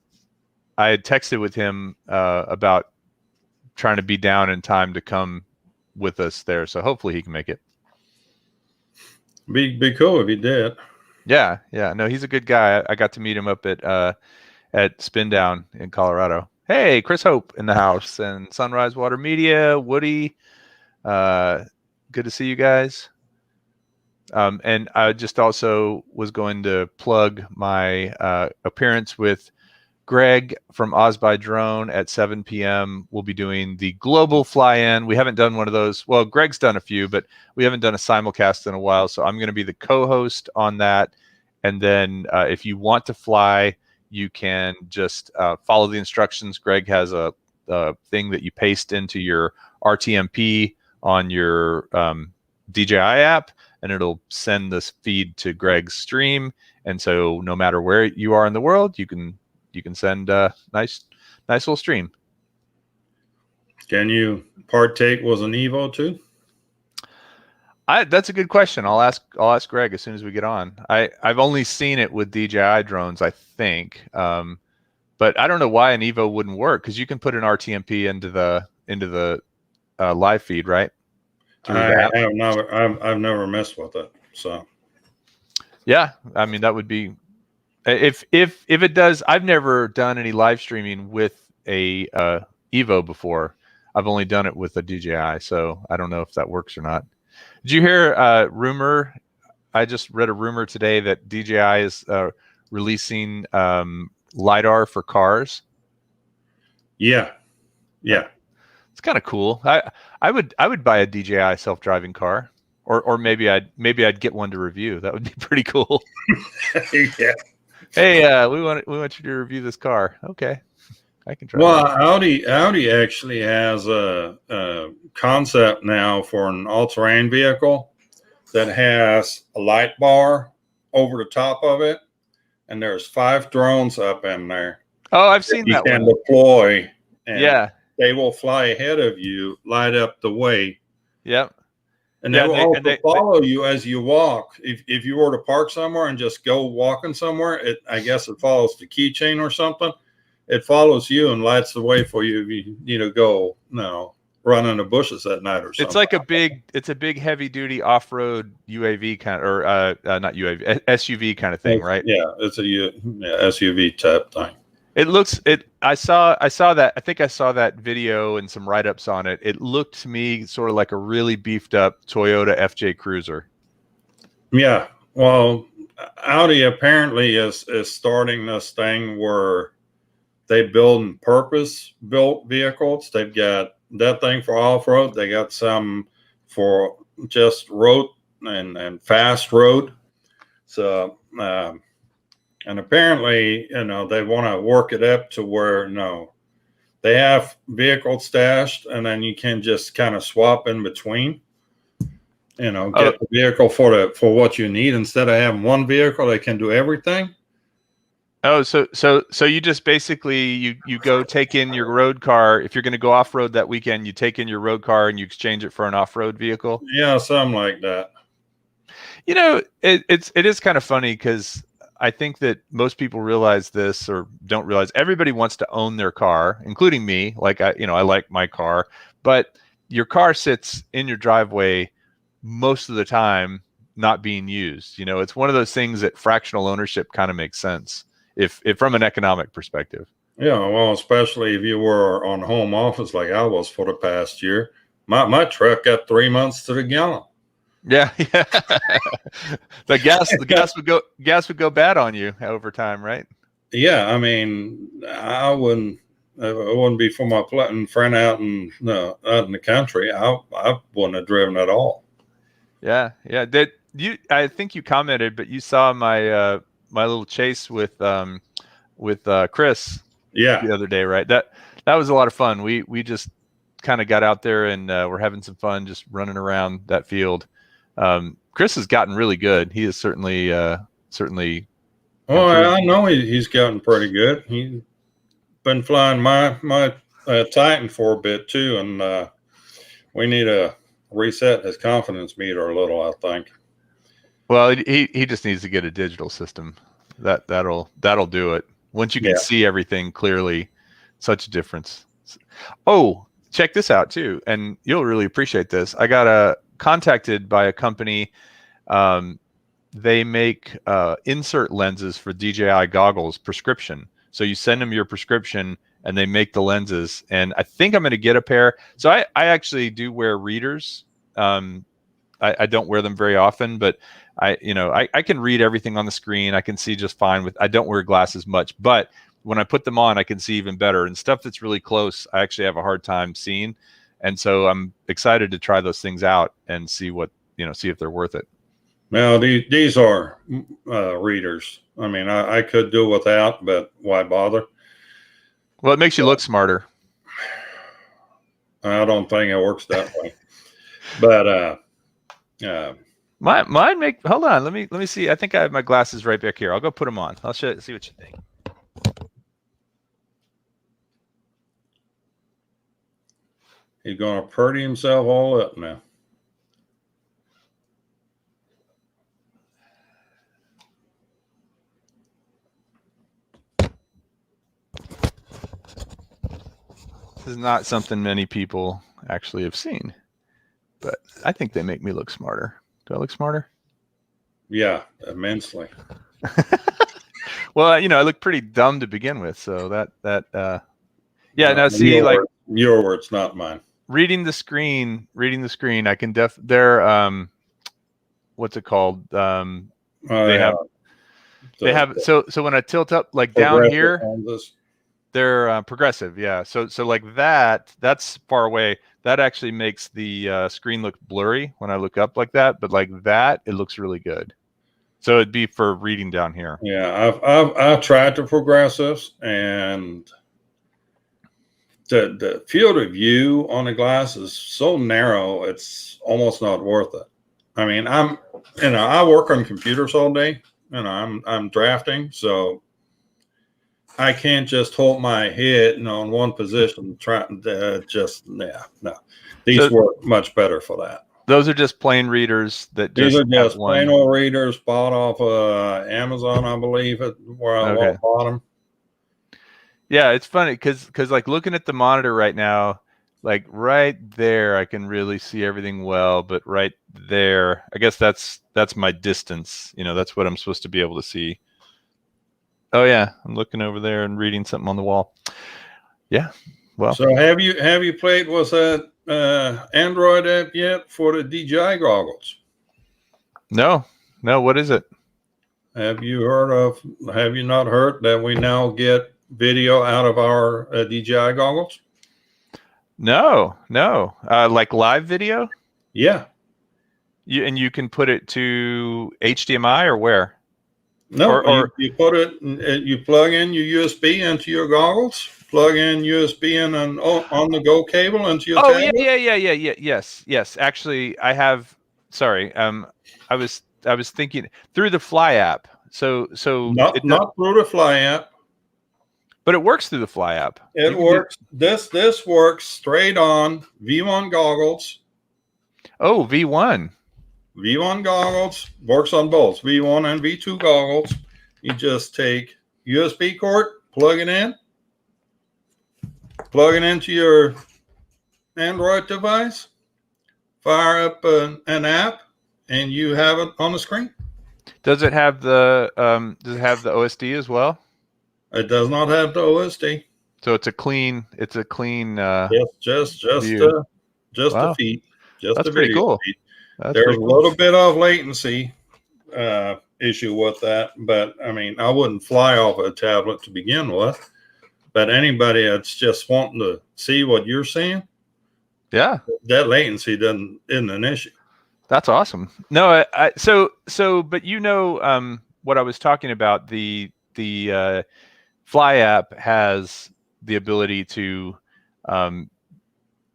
Speaker 2: had texted with him about trying to be down in time to come with us there, so hopefully he can make it.
Speaker 1: Be cool if he did.
Speaker 2: Yeah. No, he's a good guy. I got to meet him up at Spin Down in Colorado. Hey, Chris Hope in the house, and Sunrise Water Media, Woody. Good to see you guys. And I just also was going to plug my appearance with Greg from Newbie Drone at 7 p.m. We'll be doing the global fly-in. We haven't done one of those. Well, Greg's done a few, but we haven't done a simulcast in a while. So I'm going to be the co-host on that. And then if you want to fly, you can just follow the instructions. Greg has a thing that you paste into your RTMP on your DJI app, and it'll send this feed to Greg's stream. And so no matter where you are in the world, you can send a nice little stream.
Speaker 1: Can you partake with an Evo too?
Speaker 2: That's a good question. I'll ask Greg as soon as we get on. I've only seen it with DJI drones, I think, but I don't know why an Evo wouldn't work, because you can put an RTMP into the live feed, right?
Speaker 1: I've never messed with it. So
Speaker 2: yeah, I mean, that would be if it does. I've never done any live streaming with a Evo before. I've only done it with a DJI, so I don't know if that works or not. Did you hear rumor? I just read a rumor today that DJI is releasing LiDAR for cars.
Speaker 1: Yeah.
Speaker 2: It's kind of cool. I would buy a DJI self-driving car, or maybe I'd get one to review. That would be pretty cool.
Speaker 1: Yeah.
Speaker 2: Hey, we want you to review this car. Okay, I can try
Speaker 1: Well,
Speaker 2: that.
Speaker 1: Audi actually has a concept now for an all-terrain vehicle that has a light bar over the top of it, and there's 5 drones up in there
Speaker 2: Oh, I've
Speaker 1: that
Speaker 2: seen
Speaker 1: you
Speaker 2: that
Speaker 1: can
Speaker 2: one.
Speaker 1: deploy, and
Speaker 2: Yeah.
Speaker 1: they will fly ahead of you, light up the way,
Speaker 2: Yep.
Speaker 1: and they
Speaker 2: Yeah.
Speaker 1: will
Speaker 2: And
Speaker 1: also follow you as you walk. If you were to park somewhere and just go walking somewhere, I guess it follows the keychain or something. It follows you and lights the way for you if you need to go, run in the bushes at night or
Speaker 2: it's
Speaker 1: something.
Speaker 2: like it's a big heavy duty off-road UAV kind of, or not UAV, SUV kind of thing, right?
Speaker 1: Yeah, it's a SUV type thing.
Speaker 2: It looks it. I saw that. I think I saw that video and some write-ups on it. It looked to me sort of like a really beefed up Toyota FJ Cruiser.
Speaker 1: Yeah, well, Audi apparently is starting this thing where they build purpose-built vehicles. They've got that thing for off-road. They got some for just road and fast road. So, and apparently, they want to work it up to where, they have vehicles stashed, and then you can just kind of swap in between.
Speaker 2: Oh,
Speaker 1: Get the vehicle for what you need. Instead of having one vehicle, they can do everything.
Speaker 2: oh, so you just basically you go take in your road car. If you're going to go off road that weekend, you take in your road car and you exchange it for an off road vehicle.
Speaker 1: Yeah, something like that.
Speaker 2: You know, it is kind of funny because I think that most people realize this or don't realize. Everybody wants to own their car, including me. Like I like my car, but your car sits in your driveway most of the time, not being used. It's one of those things that fractional ownership kind of makes sense if from an economic perspective.
Speaker 1: Yeah, well, especially if you were on home office like I was for the past year. My truck got 3 months to the gallon.
Speaker 2: Yeah, yeah. The gas would go bad on you over time, right?
Speaker 1: Yeah, I mean, I wouldn't. It wouldn't be for my friend out in the country. I wouldn't have driven at all.
Speaker 2: Yeah, yeah. I think you commented, but you saw my little chase with Chris
Speaker 1: Yeah,
Speaker 2: the other day, right? That was a lot of fun. We just kind of got out there and we're having some fun just running around that field. Chris has gotten really good. He is certainly
Speaker 1: well,
Speaker 2: improved.
Speaker 1: I know he's gotten pretty good. He's been flying my Titan for a bit too, and we need to reset his confidence meter a little, I think.
Speaker 2: Well, he just needs to get a digital system. That'll do it. Once you can
Speaker 1: Yeah.
Speaker 2: see everything clearly, such a difference. Oh, check this out too, and you'll really appreciate this. I got contacted by a company. They make insert lenses for DJI goggles, prescription. So you send them your prescription, and they make the lenses. And I think I'm going to get a pair. So I actually do wear readers. I don't wear them very often, but I can read everything on the screen. I can see just fine with. I don't wear glasses much, but when I put them on, I can see even better. And stuff that's really close, I actually have a hard time seeing. And so I'm excited to try those things out and see see if they're worth it.
Speaker 1: Now these are readers. I mean, I could do without, but why bother?
Speaker 2: Well, it makes you look smarter.
Speaker 1: I don't think it works that way. But
Speaker 2: Mine make. Hold on, let me see. I think I have my glasses right back here. I'll go put them on. I'll see what you think.
Speaker 1: he's gonna purdy himself all up now.
Speaker 2: This is not something many people actually have seen, but I think they make me look smarter. Do I look smarter?
Speaker 1: Yeah, immensely.
Speaker 2: Well, I look pretty dumb to begin with, so yeah. Now see,
Speaker 1: your words, not mine.
Speaker 2: reading the screen, I can they're what's it called? They have so when I tilt up like down here, they're progressive, yeah. So like that's far away. That actually makes the screen look blurry when I look up like that, but like that, it looks really good. So it'd be for reading down here.
Speaker 1: Yeah, I've tried the progressives, and the field of view on the glass is so narrow, it's almost not worth it. I mean, I work on computers all day, I'm drafting, so I can't just hold my head on one position. No. These work much better for that.
Speaker 2: Those are just plain readers that
Speaker 1: These
Speaker 2: just
Speaker 1: are just plain
Speaker 2: one.
Speaker 1: old readers bought off Amazon, I believe, where I bought them.
Speaker 2: Yeah, it's funny because like looking at the monitor right now, like right there, I can really see everything well, but right there, I guess that's my distance. That's what I'm supposed to be able to see. Oh yeah, I'm looking over there and reading something on the wall. Yeah. Well.
Speaker 1: So have you played with that Android app yet for the DJI goggles?
Speaker 2: No. What is it?
Speaker 1: Have you not heard that we now get video out of our DJI goggles?
Speaker 2: No. Like live video?
Speaker 1: Yeah.
Speaker 2: You can put it to HDMI or where?
Speaker 1: No, you put it. You plug in your USB into your goggles. Plug in USB in an on-the-go cable into your tablet.
Speaker 2: Yeah. Yes. Actually, I have. Sorry. I was thinking through the Fly app. So
Speaker 1: not through the Fly app.
Speaker 2: But it works through the Fly app.
Speaker 1: It works. This works straight on V1 goggles.
Speaker 2: Oh, V1.
Speaker 1: V1 goggles works on both V1 and V2 goggles. You just take USB cord, plug it into your Android device, fire up an app, and you have it on the screen.
Speaker 2: Does it have the OSD as well?
Speaker 1: It does not have the OSD.
Speaker 2: So it's a clean. Just
Speaker 1: the feed.
Speaker 2: That's pretty cool.
Speaker 1: Feed. There's a little bit of latency issue with that, but I mean, I wouldn't fly off a tablet to begin with. But anybody that's just wanting to see what you're seeing,
Speaker 2: yeah, that
Speaker 1: latency isn't an issue.
Speaker 2: That's awesome. No, so but what I was talking about, the Fly app has the ability to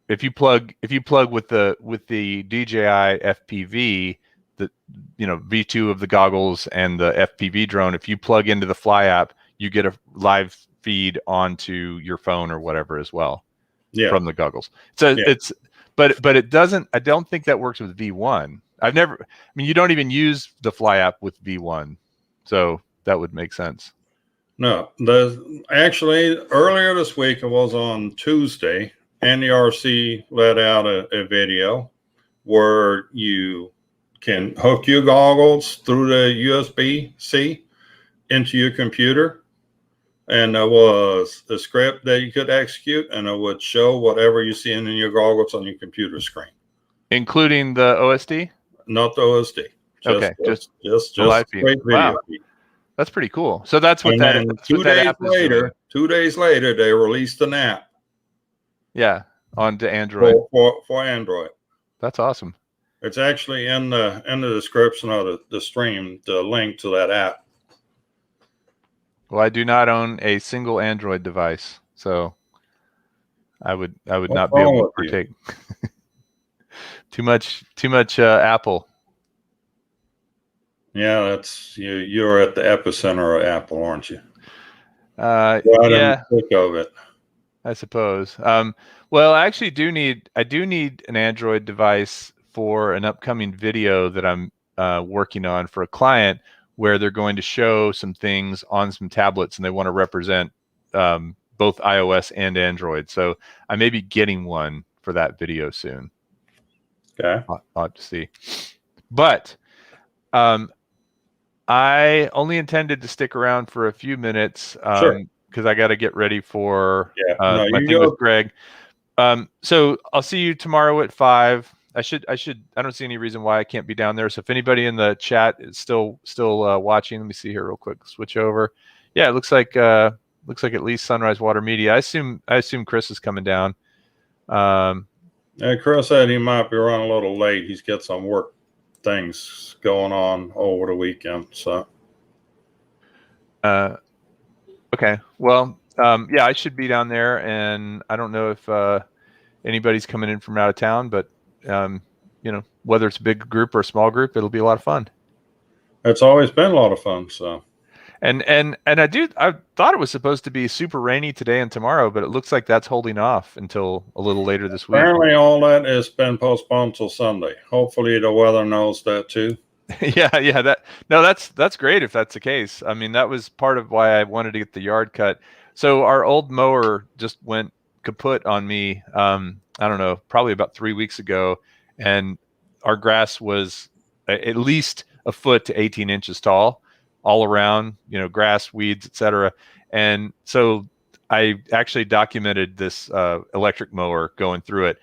Speaker 2: if you plug with the DJI FPV, the V2 of the goggles and the FPV drone, if you plug into the Fly app, you get a live feed onto your phone or whatever as well. Yeah. From the goggles. So but it doesn't. I don't think that works with V1. You don't even use the Fly app with V1, so that would make sense.
Speaker 1: No, actually earlier this week, it was on Tuesday, NERC let out a video where you can hook your goggles through the USB-C into your computer, and there was a script that you could execute, and it would show whatever you're seeing in your goggles on your computer screen,
Speaker 2: including the OSD.
Speaker 1: Not the OSD. Just
Speaker 2: live feed. Wow. That's pretty cool. So that's what that.
Speaker 1: 2 days later, 2 days later, they released an app.
Speaker 2: Yeah, onto Android.
Speaker 1: For Android.
Speaker 2: That's awesome.
Speaker 1: It's actually in the description of the stream, the link to that app.
Speaker 2: Well, I do not own a single Android device, so I would not be able to partake. Too much Apple.
Speaker 1: Yeah, that's you're at the epicenter of Apple, aren't you?
Speaker 2: Yeah,
Speaker 1: in the thick of it,
Speaker 2: I suppose. Well, I actually do need an Android device for an upcoming video that I'm working on for a client, where they're going to show some things on some tablets, and they want to represent both iOS and Android. So I may be getting one for that video soon.
Speaker 1: Okay.
Speaker 2: I'll have to see. But I only intended to stick around for a few minutes because I got to get ready for my thing with Greg. So I'll see you tomorrow at 5. I don't see any reason why I can't be down there. So if anybody in the chat is still watching, let me see here real quick. Switch over. Yeah, it looks like at least Sunrise Water Media. I assume Chris is coming down.
Speaker 1: Chris said he might be running a little late. He's got some work things going on over the weekend. So
Speaker 2: okay. Well, Yeah, I should be down there, and I don't know if anybody's coming in from out of town, but whether it's a big group or a small group, it'll be a lot of fun.
Speaker 1: It's always been a lot of fun. So,
Speaker 2: and I thought it was supposed to be super rainy today and tomorrow, but it looks like that's holding off until a little later this week.
Speaker 1: Apparently, all that has been postponed till Sunday. Hopefully, the weather knows that too.
Speaker 2: Yeah. That's great if that's the case. I mean, that was part of why I wanted to get the yard cut. So our old mower just went kaput on me. I don't know, probably about 3 weeks ago, and our grass was at least a foot to 18 inches tall, all around. Grass, weeds, etc. And so I actually documented this electric mower going through it.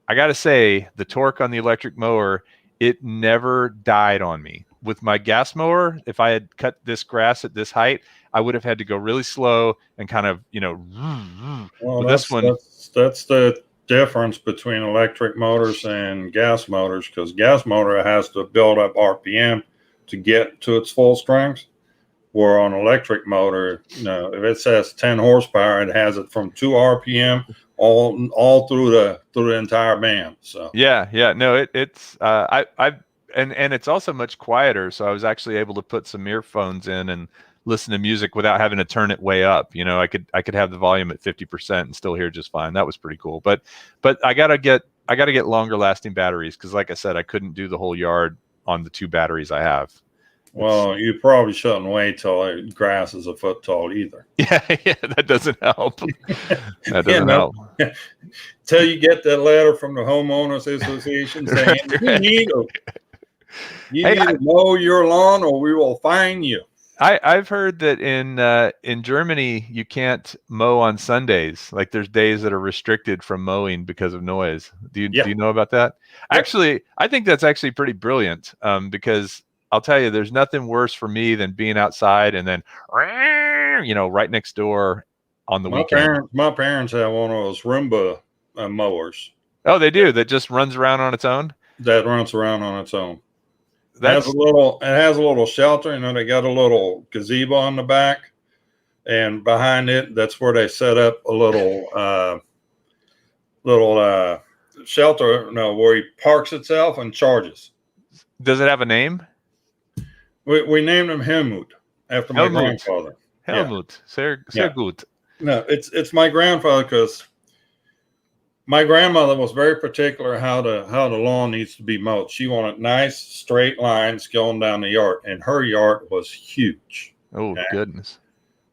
Speaker 2: I got to say, the torque on the electric mower, it never died on me. With my gas mower, if I had cut this grass at this height, I would have had to go really slow and kind of,
Speaker 1: Well,
Speaker 2: with this one.
Speaker 1: That's the difference between electric motors and gas motors, because gas motor has to build up RPM to get to its full strength. Where on electric motor, if it says 10 horsepower, it has it from 2 RPM all through the entire band. So
Speaker 2: yeah, no, it's and it's also much quieter. So I was actually able to put some earphones in and listen to music without having to turn it way up. I could have the volume at 50% and still hear just fine. That was pretty cool. But I gotta get longer lasting batteries, because like I said, I couldn't do the whole yard on the 2 batteries I have.
Speaker 1: Well, you probably shouldn't wait till grass is a foot tall either.
Speaker 2: Yeah, that doesn't help. That doesn't help.
Speaker 1: Till you get that letter from the homeowners association saying you need to mow your lawn or we will fine you.
Speaker 2: I've heard that in Germany you can't mow on Sundays. Like there's days that are restricted from mowing because of noise. Do you know about that? Yep. Actually, I think that's actually pretty brilliant, because I'll tell you, there's nothing worse for me than being outside and then, right next door on the weekend.
Speaker 1: My parents have one of those Roomba mowers.
Speaker 2: Oh, they do? That just runs around on its own?
Speaker 1: That runs around on its own. It has a little shelter. They got a little gazebo on the back, and behind it, that's where they set up a little shelter, where he parks itself and charges.
Speaker 2: Does it have a name?
Speaker 1: We named him Helmut after my grandfather.
Speaker 2: Helmut, sehr gut.
Speaker 1: No, it's my grandfather, because my grandmother was very particular how the lawn needs to be mowed. She wanted nice straight lines going down the yard, and her yard was huge.
Speaker 2: Oh, goodness.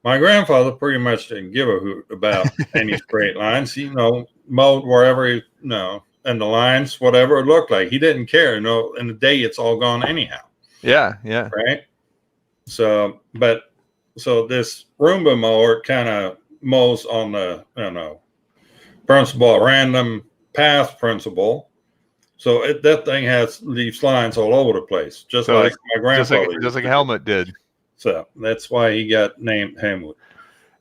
Speaker 1: My grandfather pretty much didn't give a hoot about any straight lines. He mowed wherever and the lines, whatever it looked like. He didn't care. In the day, it's all gone anyhow.
Speaker 2: Yeah.
Speaker 1: Right. So this Roomba mower kind of mows on the principle, random path principle. So that thing leaves lines all over the place, just like my grandfather,
Speaker 2: just like Helmut did.
Speaker 1: So that's why he got named Helmut.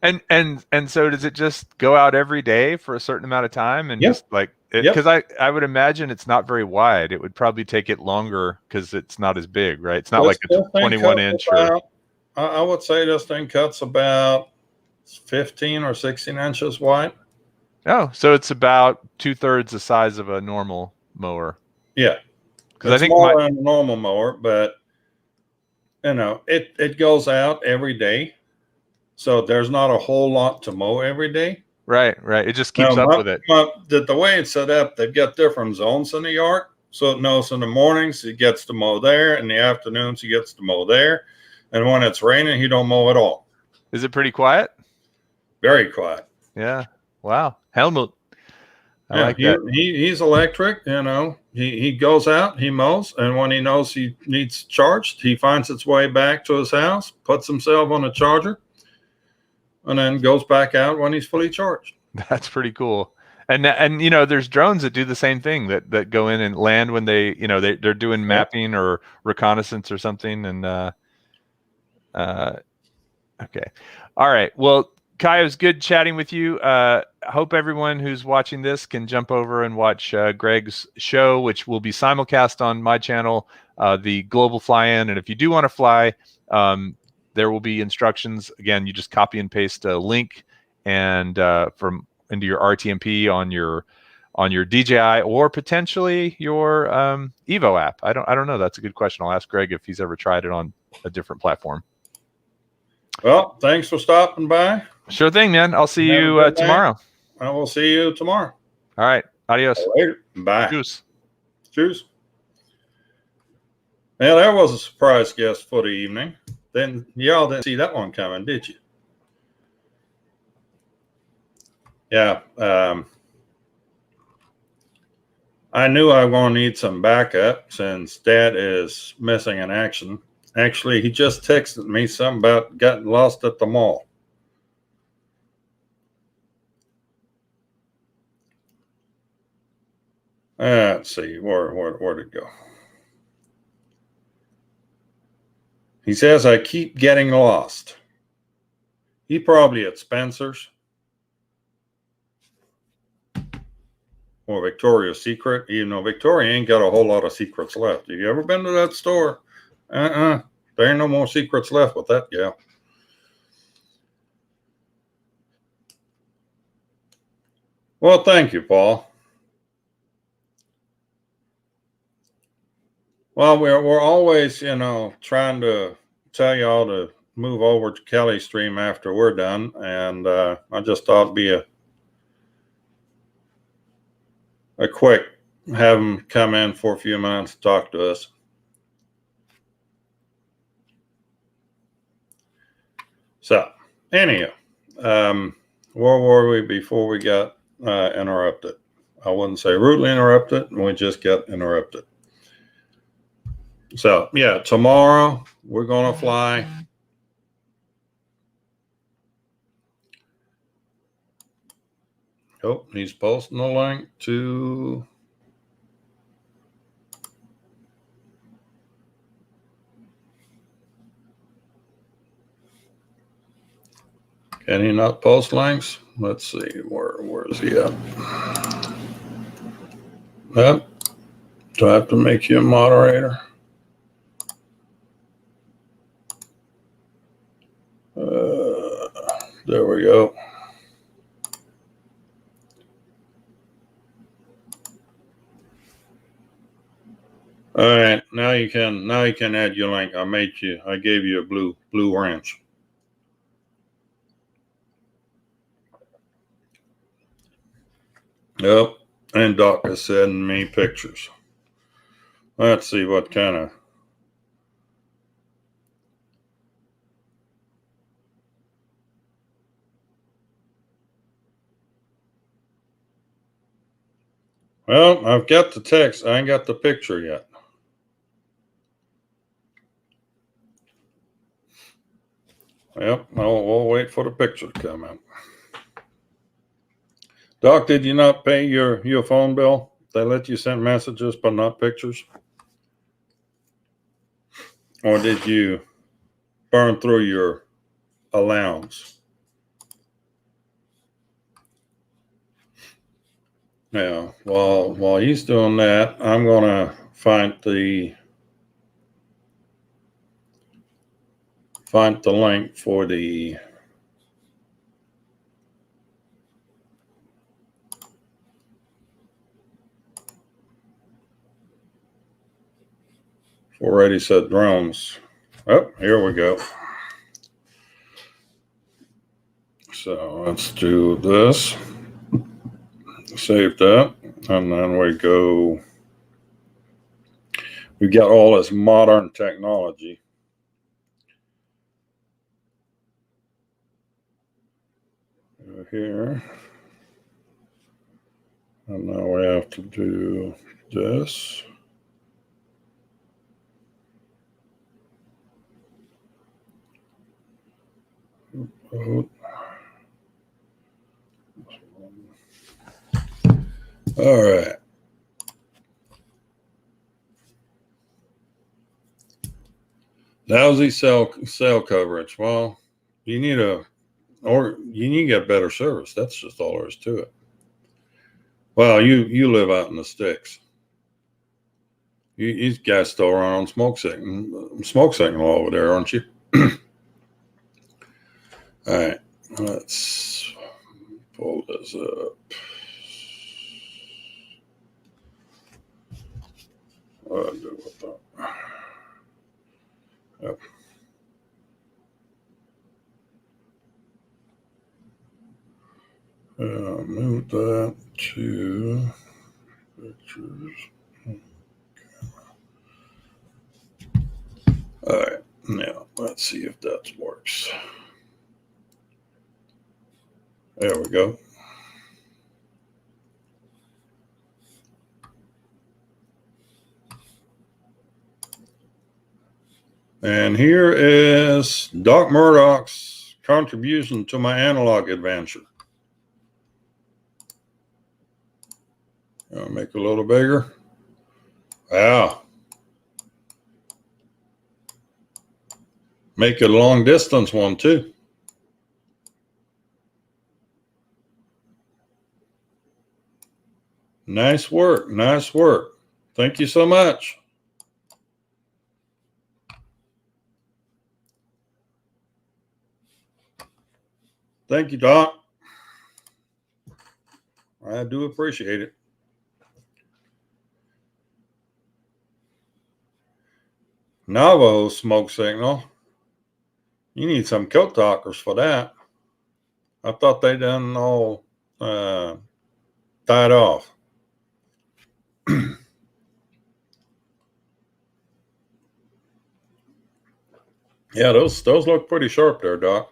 Speaker 2: And so does it just go out every day for a certain amount of time and just like it? Because I would imagine it's not very wide. It would probably take it longer because it's not as big, right? It's not like a 21 inch.
Speaker 1: I would say this thing cuts about 15 or 16 inches wide.
Speaker 2: Oh, so it's about 2/3 the size of a normal mower.
Speaker 1: Yeah,
Speaker 2: because I think
Speaker 1: more than a normal mower, but it goes out every day, so there's not a whole lot to mow every day.
Speaker 2: Right. It just keeps up with it.
Speaker 1: The way it's set up, they've got different zones in the yard, so it knows in the mornings it gets to mow there, in the afternoons he gets to mow there, and when it's raining, he don't mow at all.
Speaker 2: Is it pretty quiet?
Speaker 1: Very quiet.
Speaker 2: Yeah. Wow. Helmut. I like that.
Speaker 1: He's electric, he goes out, he mows, and when he knows he needs charged, he finds its way back to his house, puts himself on a charger, and then goes back out when he's fully charged.
Speaker 2: That's pretty cool. And there's drones that do the same thing, that go in and land when they, they're doing mapping or reconnaissance or something. And okay. All right. Well, Kai, it was good chatting with you. I hope everyone who's watching this can jump over and watch Greg's show, which will be simulcast on my channel, the Global Fly-In. And if you do want to fly, there will be instructions. Again, you just copy and paste a link and from into your RTMP on your DJI or potentially your Evo app? I don't know. That's a good question. I'll ask Greg if he's ever tried it on a different platform.
Speaker 1: Well, thanks for stopping by.
Speaker 2: Sure thing, man. I'll see you tomorrow.
Speaker 1: I will see you tomorrow.
Speaker 2: All right. Adios.
Speaker 1: Later. Bye.
Speaker 2: Cheers.
Speaker 1: Cheers. Well, that was a surprise guest for the evening. Then y'all didn't see that one coming, did you? Yeah. I knew I was going to need some backup since Dad is missing in action. Actually, he just texted me something about getting lost at the mall. Let's see, where'd it go? He says, I keep getting lost. He probably at Spencer's or Victoria's Secret, even though Victoria ain't got a whole lot of secrets left. Have you ever been to that store? There ain't no more secrets left with that gal. Well, thank you, Paul. Well, we're always, trying to tell y'all to move over to Kelly's stream after we're done, and I just thought it'd be a quick, have them come in for a few minutes to talk to us. So, anyhow, where were we before we got interrupted? I wouldn't say rudely interrupted, we just got interrupted. So, yeah, tomorrow we're going to fly. Oh, he's posting a link to... Can he not post links? Let's see, where is he at? Yep. Do I have to make you a moderator? There we go. All right, now you can add your link. I gave you a blue wrench. Yep, and Doc is sending me pictures. Let's see what kind of... Well, I've got the text. I ain't got the picture yet. Yep, we'll wait for the picture to come in. Doc, did you not pay your phone bill? They let you send messages but not pictures? Or did you burn through your allowance? Yeah, while he's doing that, I'm going to find the link for the Ready Set Drones. Oh, here we go. So let's do this. Save that, and then we go. We got all this modern technology. Here, and now we have to do this. All right. Lousy cell coverage. Well, you need to get better service. That's just all there is to it. Well, you live out in the sticks. You guys still run on smoke signal over there, aren't you? All right. Let's pull this up. What do I do with that? Yep. Move that to pictures. All right, now let's see if that works. There we go. And here is Doc Murdoch's contribution to my analog adventure. I'll make it a little bigger. Wow. Make it a long distance one too. Nice work. Nice work. Thank you so much. Thank you, Doc. I do appreciate it. Navajo smoke signal. You need some coat talkers for that. I thought they done all died off. Yeah, those look pretty sharp there, Doc.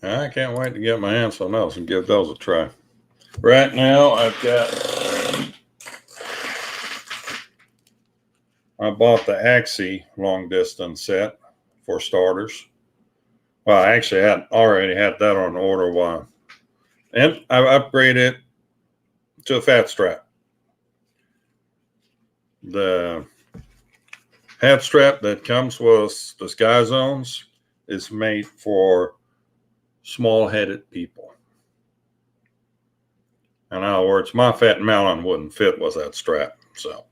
Speaker 1: I can't wait to get my hands on those and give those a try. Right now, I bought the Axie long distance set for starters. Well, I actually already had that on order while, and I've upgraded to a fat strap. The hat strap that comes with the Sky Zones is made for small-headed people. In other words, my fat melon wouldn't fit with that strap. So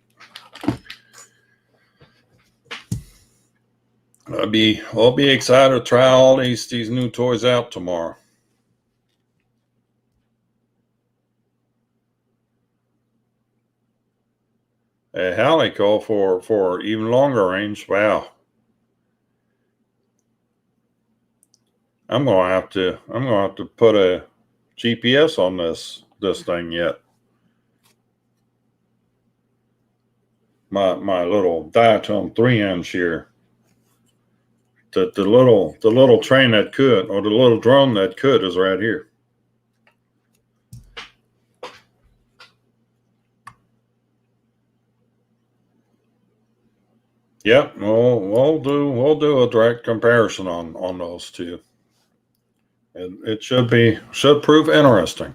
Speaker 1: I'll be excited to try all these new toys out tomorrow. A helical for even longer range. Wow. I'm gonna have to put a GPS on this thing yet. My little diatone 3-inch here. The little train that could, or the little drone that could, is right here. Yep, we'll do a direct comparison on those two. It should prove interesting.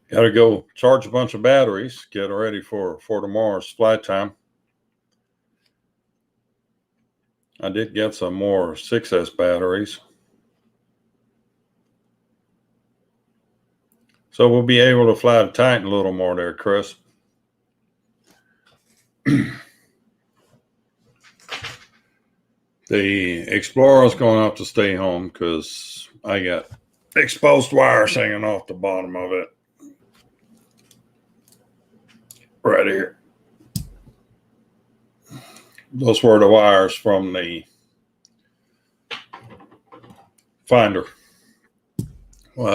Speaker 1: Got to go charge a bunch of batteries, get ready for tomorrow's flight time. I did get some more 6S batteries. So we'll be able to fly the Titan a little more there, Chris. The Explorer's going to have to stay home because I got exposed wires hanging off the bottom of it. Right here. Those were the wires from the finder. We'll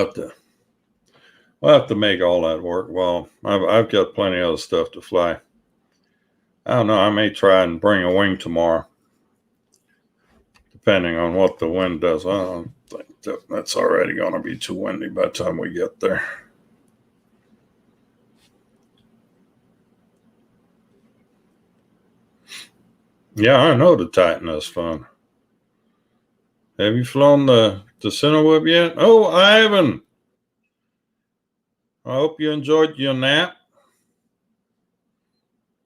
Speaker 1: have to make all that work. Well, I've got plenty of other stuff to fly. I don't know. I may try and bring a wing tomorrow, depending on what the wind does. I don't think that's already going to be too windy by the time we get there. Yeah, I know the Titan is fun. Have you flown the Cinewhip yet? Oh, Ivan! I hope you enjoyed your nap.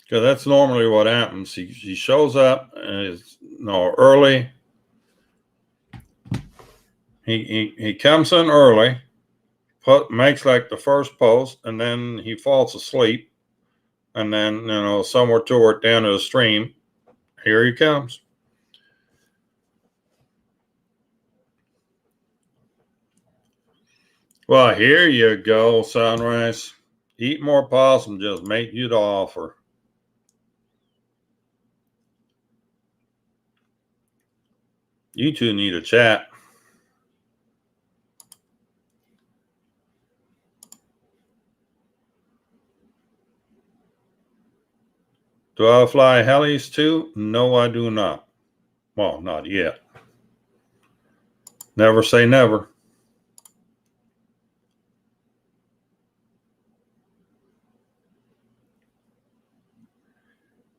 Speaker 1: Because that's normally what happens. He shows up early. He comes in early, makes like the first post, and then he falls asleep, and then somewhere toward the end of the stream, here he comes. Well, here you go, Sunrise. Eat more possum, just make you the offer. You two need a chat. Do I fly helis too? No, I do not. Well, not yet. Never say never.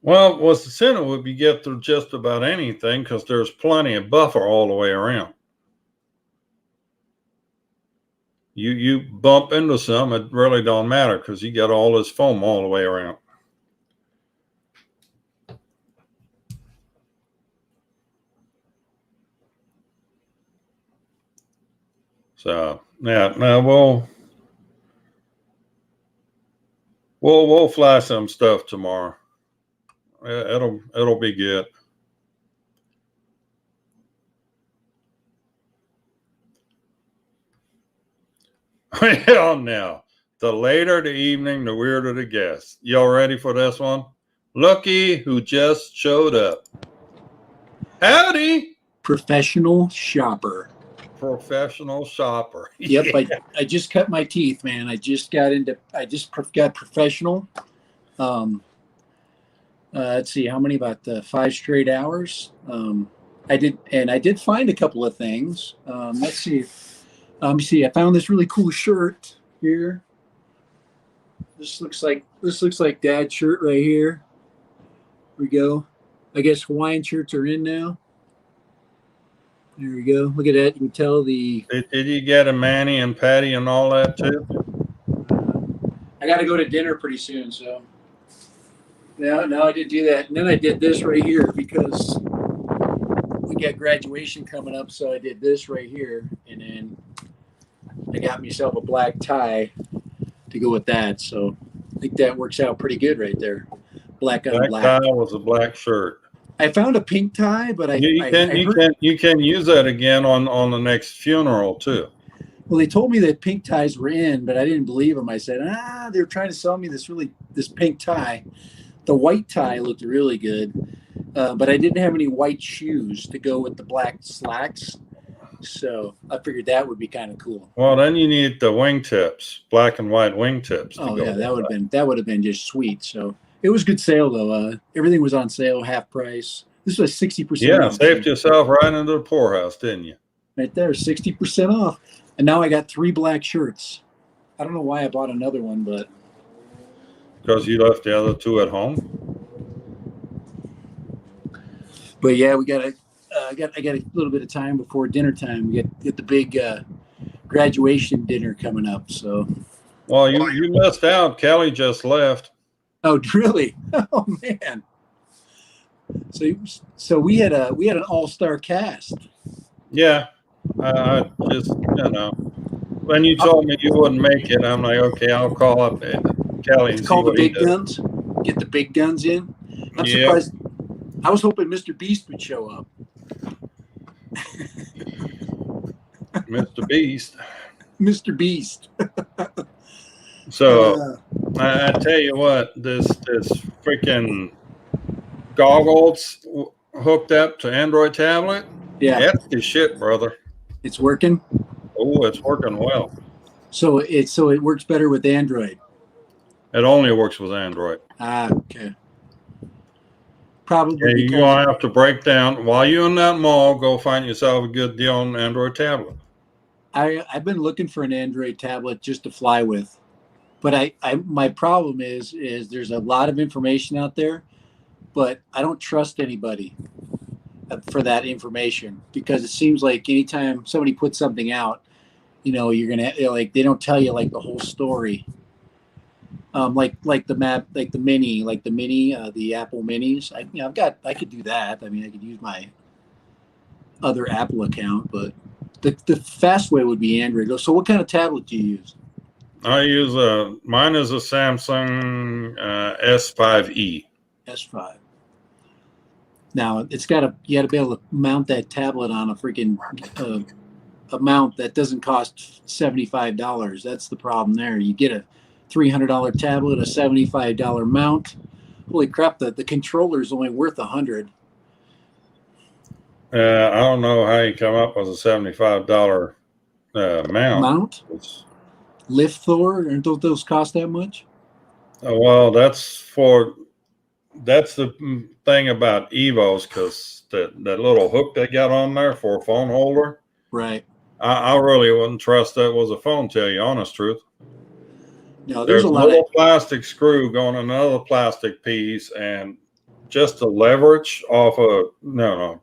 Speaker 1: Well, what's the center would be get through just about anything because there's plenty of buffer all the way around. You bump into some, it really don't matter because you got all this foam all the way around. So yeah, now we'll fly some stuff tomorrow. It'll be good. Well, now, the later the evening, the weirder the guest. Y'all ready for this one? Looky who just showed up. Howdy.
Speaker 3: Professional shopper.
Speaker 1: Professional shopper.
Speaker 3: Yep,
Speaker 1: Yeah.
Speaker 3: I just cut my teeth, man. I just got professional. Let's see, how many, about 5 straight hours. I did find a couple of things. Let's see. I found this really cool shirt here. This looks like Dad's shirt right here. Here we go. I guess Hawaiian shirts are in now. There we go. Look at that. You can tell the.
Speaker 1: Did you get a Manny and Patty and all that too?
Speaker 3: I got to go to dinner pretty soon, so. No, I didn't do that. And then I did this right here because we got graduation coming up, so I did this right here, and then I got myself a black tie to go with that. So I think that works out pretty good right there. Black on black.
Speaker 1: Black tie was a black shirt.
Speaker 3: I found a pink tie, but
Speaker 1: you can use that again on the next funeral too.
Speaker 3: Well, they told me that pink ties were in, but I didn't believe them. I said, they were trying to sell me this pink tie. The white tie looked really good, but I didn't have any white shoes to go with the black slacks. So I figured that would be kind of cool.
Speaker 1: Well, then you need the wingtips, black and white wingtips.
Speaker 3: Oh yeah, that would have been just sweet. So it was a good sale though. Everything was on sale, half price. This was 60%.
Speaker 1: Yeah, saved yourself right into the poorhouse, didn't you?
Speaker 3: Right there, 60% off. And now I got 3 black shirts. I don't know why I bought another one, but
Speaker 1: because you left the other 2 at home.
Speaker 3: But yeah, we got I got a little bit of time before dinner time. We get the big graduation dinner coming up. So,
Speaker 1: well, you missed out. Kelly just left.
Speaker 3: Oh, really? Oh man. So we had an all-star cast.
Speaker 1: Yeah, I just when you told me you wouldn't make it, I'm like, okay, I'll call up Kelly.
Speaker 3: It's called the big guns. Get the big guns in. I'm surprised. I was hoping Mr. Beast would show up.
Speaker 1: Mr. Beast.
Speaker 3: Mr. Beast.
Speaker 1: So I tell you what, this freaking goggles hooked up to Android tablet.
Speaker 3: Yeah,
Speaker 1: that's the shit, brother.
Speaker 3: It's working.
Speaker 1: Oh, it's working well.
Speaker 3: So it works better with Android.
Speaker 1: It only works with Android.
Speaker 3: Okay. Probably.
Speaker 1: Yeah, you're gonna have to break down while you're in that mall. Go find yourself a good deal on an Android tablet.
Speaker 3: I've been looking for an Android tablet just to fly with, but my problem is there's a lot of information out there, but I don't trust anybody for that information because it seems like anytime somebody puts something out, you're gonna they don't tell you the whole story. Like the map, the mini, the Apple minis. I could do that. I mean, I could use my other Apple account, but the fast way would be Android. So what kind of tablet do you use?
Speaker 1: I use mine is a Samsung S5e.
Speaker 3: S5. Now you got to be able to mount that tablet on a freaking a mount that doesn't cost $75. That's the problem there. You get a $300 tablet, a $75 mount. Holy crap! The controller is only worth $100.
Speaker 1: I don't know how you come up with a $75 mount.
Speaker 3: Lift Thor, don't those cost that much?
Speaker 1: Well, that's the thing about Evos, because that little hook they got on there for a phone holder.
Speaker 3: Right.
Speaker 1: I really wouldn't trust that was a phone, tell you honest truth.
Speaker 3: No,
Speaker 1: there's a little plastic screw going in another plastic piece, and just to leverage off of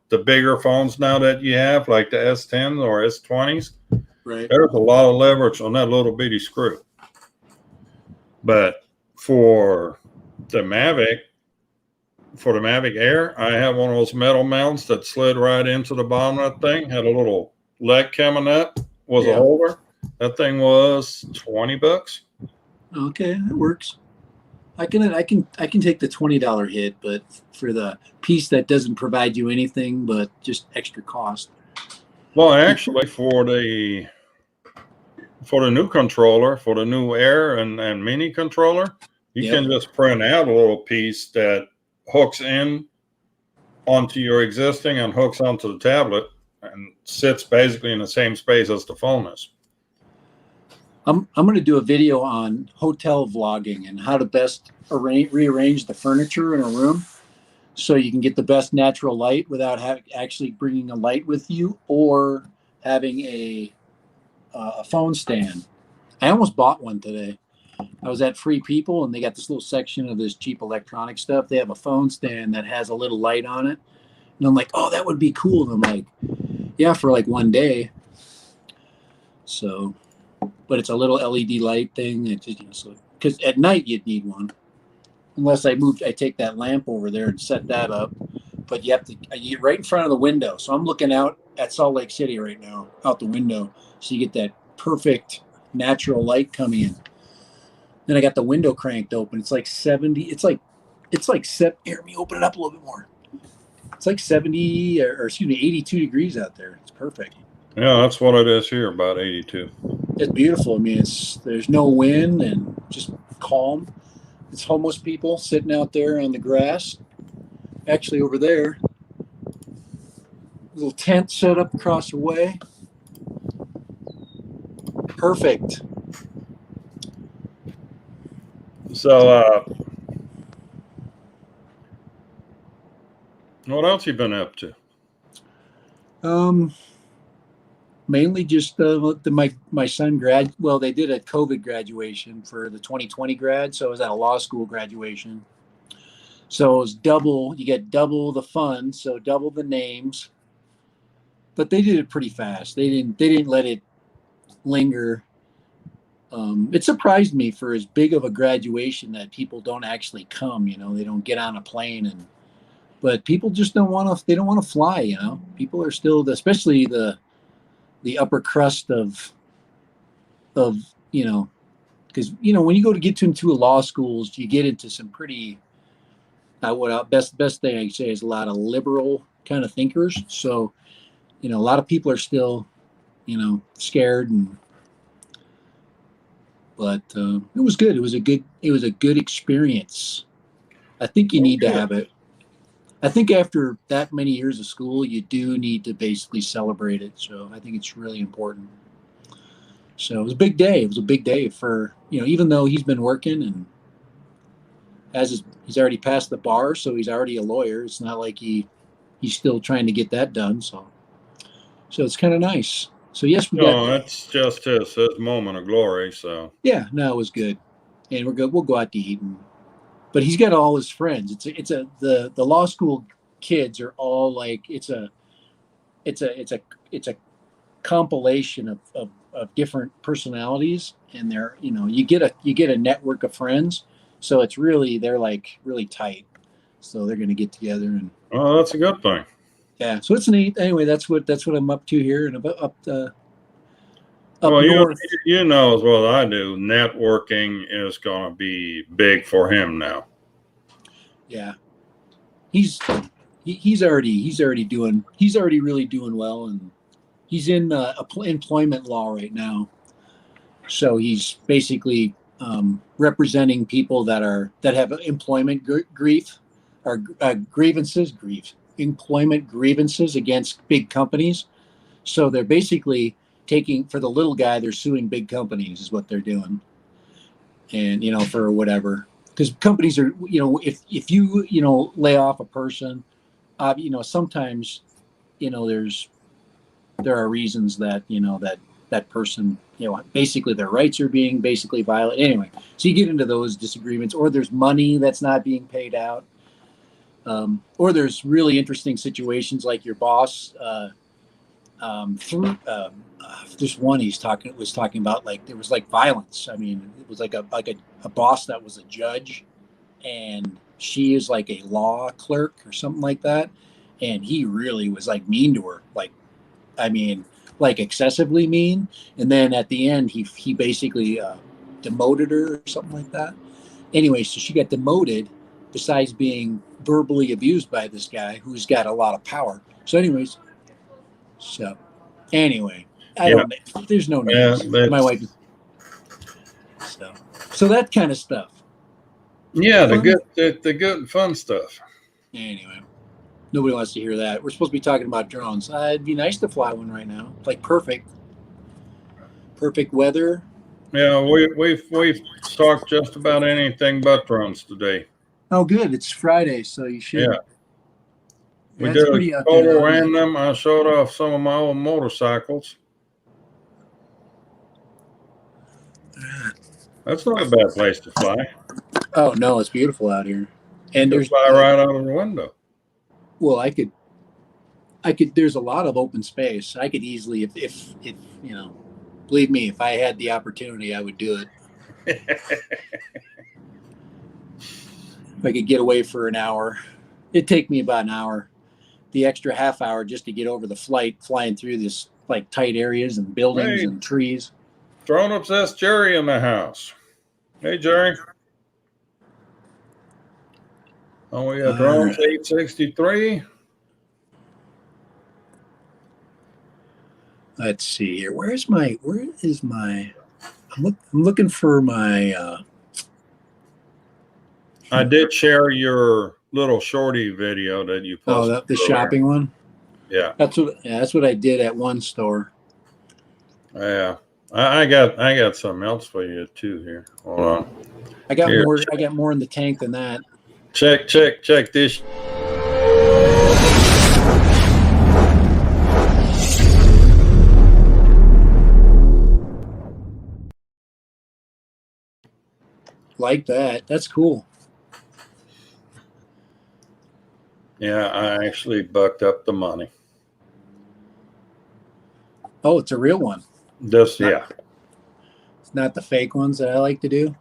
Speaker 1: the bigger phones now that you have, like the S10s or S20s,
Speaker 3: right,
Speaker 1: there's a lot of leverage on that little bitty screw. But for the Mavic Air, I have one of those metal mounts that slid right into the bottom of that thing, had a little leg coming up, was a holder. That thing was $20.
Speaker 3: Okay, that works. I can take the $20 hit, but for the piece that doesn't provide you anything but just extra cost.
Speaker 1: Well, actually, for the new controller, for the new Air and Mini controller, you can just print out a little piece that hooks in onto your existing and hooks onto the tablet and sits basically in the same space as the phone is.
Speaker 3: I'm going to do a video on hotel vlogging and how to best rearrange the furniture in a room so you can get the best natural light without actually bringing a light with you or having a phone stand. I almost bought one today. I was at Free People and they got this little section of this cheap electronic stuff. They have a phone stand that has a little light on it. And I'm like, oh, that would be cool. And I'm like, yeah, for like one day. So... but it's a little LED light thing. Because at night you'd need one, unless I take that lamp over there and set that up. But you have to get right in front of the window. So I'm looking out at Salt Lake City right now, out the window, so you get that perfect natural light coming in. Then I got the window cranked open. It's like 70. It's like here, let me open it up a little bit more. It's like 70 or 82 degrees out there. It's perfect.
Speaker 1: Yeah, that's what it is here, about 82.
Speaker 3: It's beautiful. I mean, there's no wind and just calm. It's homeless people sitting out there on the grass. Actually, over there, little tent set up across the way. Perfect.
Speaker 1: So, what else you been up to?
Speaker 3: Mainly just my son well, they did a COVID graduation for the 2020 grad, so I was at a law school graduation. So it was double, you get double the fun, so double the names. But they did it pretty fast. They didn't let it linger. It surprised me for as big of a graduation that people don't actually come, they don't get on a plane but people just don't want to fly, People are still, especially the upper crust of because when you go to get into law schools, you get into some pretty best thing I can say is a lot of liberal kind of thinkers. So a lot of people are still scared, but it was good. It was a good experience. I think you need to have it. I think after that many years of school, you do need to basically celebrate it. So I think it's really important. So it was a big day. It was a big day for, even though he's been working and he's already passed the bar, so he's already a lawyer. It's not like he's still trying to get that done. So it's kind of nice. So yes,
Speaker 1: it's just his moment of glory. So
Speaker 3: yeah, no, it was good, and we're good. We'll go out to eat but he's got all his friends. The law school kids are all like it's a compilation of different personalities, and they're you get a network of friends. So it's really they're like really tight. So they're gonna get together and.
Speaker 1: Oh, that's a good thing.
Speaker 3: Yeah, so it's neat. Anyway, that's what I'm up to here, and up
Speaker 1: Well,
Speaker 3: north.
Speaker 1: you know as well as I do, networking is going to be big for him now.
Speaker 3: Yeah, he's already really doing well, and he's in employment law right now. So he's basically representing people that have employment grief or employment grievances against big companies. So they're basically taking, for the little guy, they're suing big companies is what they're doing, and for whatever, because companies are, if you lay off a person, sometimes there are reasons that that person, basically their rights are being basically violated. Anyway, so you get into those disagreements, or there's money that's not being paid out, or there's really interesting situations like your boss. There's one was talking about, like, there was like violence. I mean, it was like a boss that was a judge, and she is like a law clerk or something like that, and he really was like mean to her, like, I mean, like excessively mean. And then at the end, he basically demoted her or something like that. Anyway, so she got demoted, besides being verbally abused by this guy who's got a lot of power. So, anyway, I don't. There's no names. My wife. So that kind of stuff.
Speaker 1: Yeah, the good fun stuff.
Speaker 3: Anyway. Nobody wants to hear that. We're supposed to be talking about drones. It'd be nice to fly one right now. Like perfect weather.
Speaker 1: Yeah, we've talked just about anything but drones today.
Speaker 3: Oh, good. It's Friday, so you should.
Speaker 1: Yeah. We
Speaker 3: It's
Speaker 1: did
Speaker 3: pretty
Speaker 1: a
Speaker 3: out there.
Speaker 1: photo random. I showed off some of my old motorcycles. That's not a bad place to fly.
Speaker 3: Oh no, it's beautiful out here. And there's
Speaker 1: fly right out of the window.
Speaker 3: Well, I could. There's a lot of open space. I could easily, if believe me, if I had the opportunity, I would do it. If I could get away for an hour, it'd take me about an hour. The extra half hour just to get over the flight, flying through this like tight areas and buildings and trees.
Speaker 1: Drone obsessed Jerry in the house. Hey, Jerry. Oh, we got drones 863.
Speaker 3: Let's see here. Where is my? I'm looking for my.
Speaker 1: I did share your little shorty video that you posted.
Speaker 3: Oh, the shopping one.
Speaker 1: Yeah,
Speaker 3: that's what I did at one store.
Speaker 1: Yeah, I got something else for you too here. Hold on.
Speaker 3: I got more. I got more in the tank than that.
Speaker 1: Check this.
Speaker 3: Like that. That's cool.
Speaker 1: Yeah, I actually bucked up the money.
Speaker 3: Oh, it's a real one.
Speaker 1: It's
Speaker 3: not the fake ones that I like to do.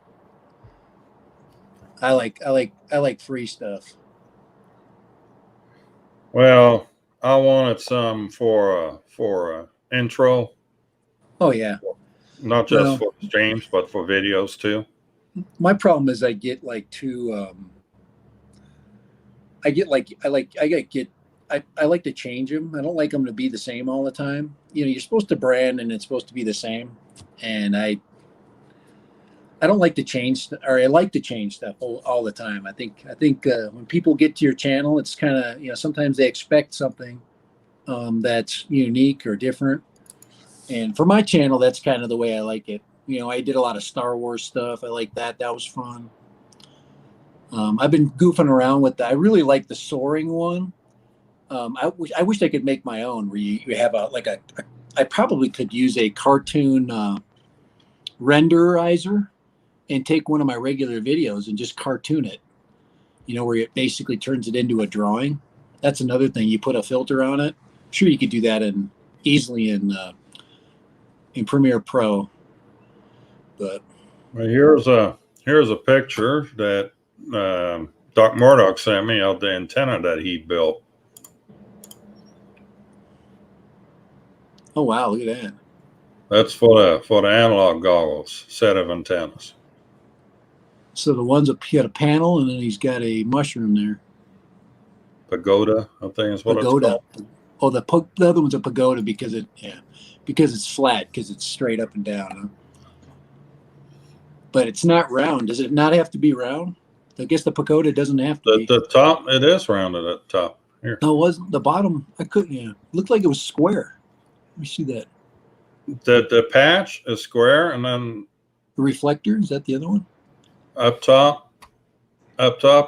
Speaker 3: I like free stuff.
Speaker 1: Well, I wanted some for a intro.
Speaker 3: Oh yeah.
Speaker 1: Not just for streams, but for videos too.
Speaker 3: My problem is I get like too. I like to change them. I don't like them to be the same all the time. You're supposed to brand, and it's supposed to be the same. And I don't like to change, or I like to change stuff all the time. I think when people get to your channel, it's kind of, sometimes they expect something that's unique or different. And for my channel, that's kind of the way I like it. I did a lot of Star Wars stuff. I like that. That was fun. I've been goofing around with that. I really like the soaring one. I wish I could make my own, where you have I probably could use a cartoon renderizer and take one of my regular videos and just cartoon it, where it basically turns it into a drawing. That's another thing. You put a filter on it. Sure, you could do that easily in Premiere Pro. But
Speaker 1: here's a picture that Doc Murdoch sent me of the antenna that he built.
Speaker 3: Oh wow, look at that.
Speaker 1: That's for the analog goggles set of antennas.
Speaker 3: So the one's he got a panel, and then he's got a mushroom there.
Speaker 1: Pagoda, I think is what
Speaker 3: Pagoda.
Speaker 1: it's called.
Speaker 3: Oh, the other one's a pagoda because it's flat, because it's straight up and down. Huh? But it's not round. Does it not have to be round? I guess the pagoda doesn't have to be.
Speaker 1: The top, it is rounded at the top. Here.
Speaker 3: No, it wasn't. The bottom, I couldn't. Yeah, it looked like it was square. Let me see that.
Speaker 1: The patch is square, and then
Speaker 3: The reflector, is that the other one?
Speaker 1: up top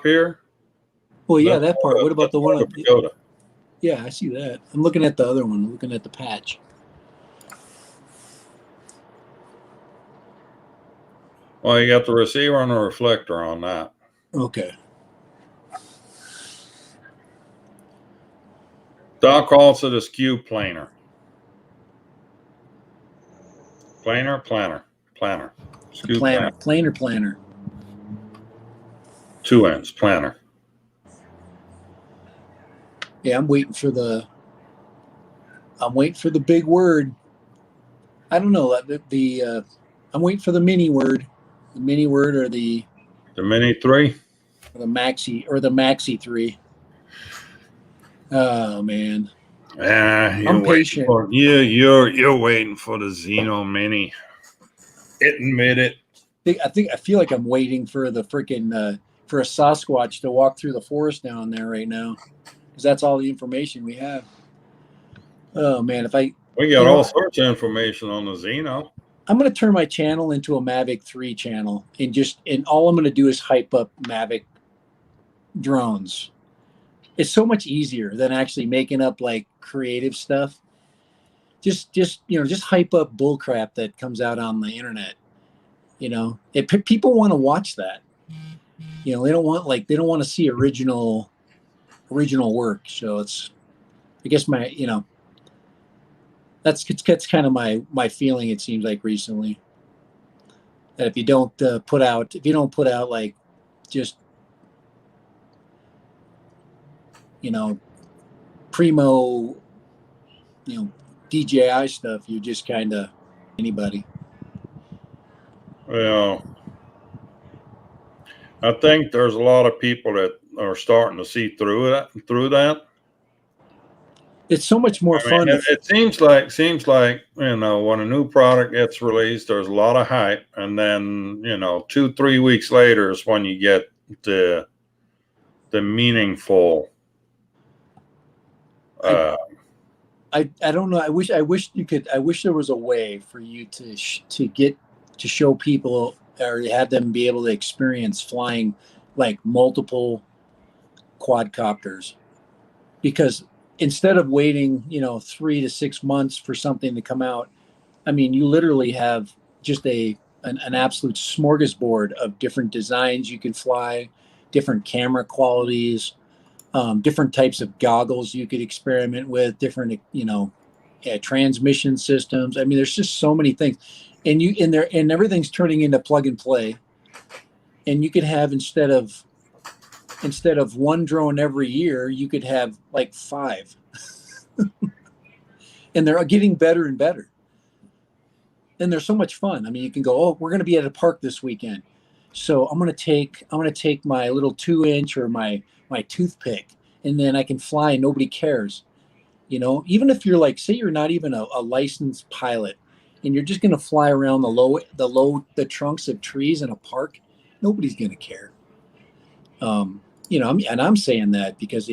Speaker 1: here.
Speaker 3: Well, yeah, that part. What about the one?
Speaker 1: Pagoda.
Speaker 3: Yeah, I see that. I'm looking at the other one. I'm looking at the patch.
Speaker 1: Well, you got the receiver and the reflector on that.
Speaker 3: Okay.
Speaker 1: Doc calls it a skew planer. Planner. Skew
Speaker 3: Planner.
Speaker 1: 2 ends, planner.
Speaker 3: Yeah, I'm waiting for the big word. I don't know. I'm waiting for the mini word. The mini word or the
Speaker 1: Mini 3?
Speaker 3: Or the Maxi 3. Oh man. I'm patient.
Speaker 1: You're waiting for the Xeno Mini. Admit it.
Speaker 3: I feel like I'm waiting for the freaking for a Sasquatch to walk through the forest down there right now, because that's all the information we have. Oh man,
Speaker 1: we got all sorts of information on the Xeno.
Speaker 3: I'm going to turn my channel into a Mavic 3 channel, and all I'm going to do is hype up Mavic drones. It's so much easier than actually making up like creative stuff. Just hype up bullcrap that comes out on the internet. People want to watch that. They don't want to see original work. So it's, I guess that's kind of my feeling. It seems like recently that if you don't put out like just primo DJI stuff, you're just kind of anybody.
Speaker 1: Well, I think there's a lot of people that are starting to see through that.
Speaker 3: It's so much more fun.
Speaker 1: It seems like when a new product gets released, there's a lot of hype, and then 2-3 weeks later is when you get the meaningful.
Speaker 3: I don't know. I wish there was a way for you to show people or have them be able to experience flying like multiple quadcopters, because instead of waiting 3 to 6 months for something to come out, I mean, you literally have just an absolute smorgasbord of different designs you can fly, different camera qualities, different types of goggles you could experiment with, different transmission systems. I mean, there's just so many things, and everything's turning into plug and play. And you could have instead of one drone every year, you could have like 5. And they're getting better and better. And they're so much fun. I mean, you can go, oh, we're going to be at a park this weekend, so I'm going to take my little 2-inch or my toothpick, and then I can fly and nobody cares. Even if you're like, say you're not even a licensed pilot, and you're just going to fly around the trunks of trees in a park, nobody's going to care. I'm saying that because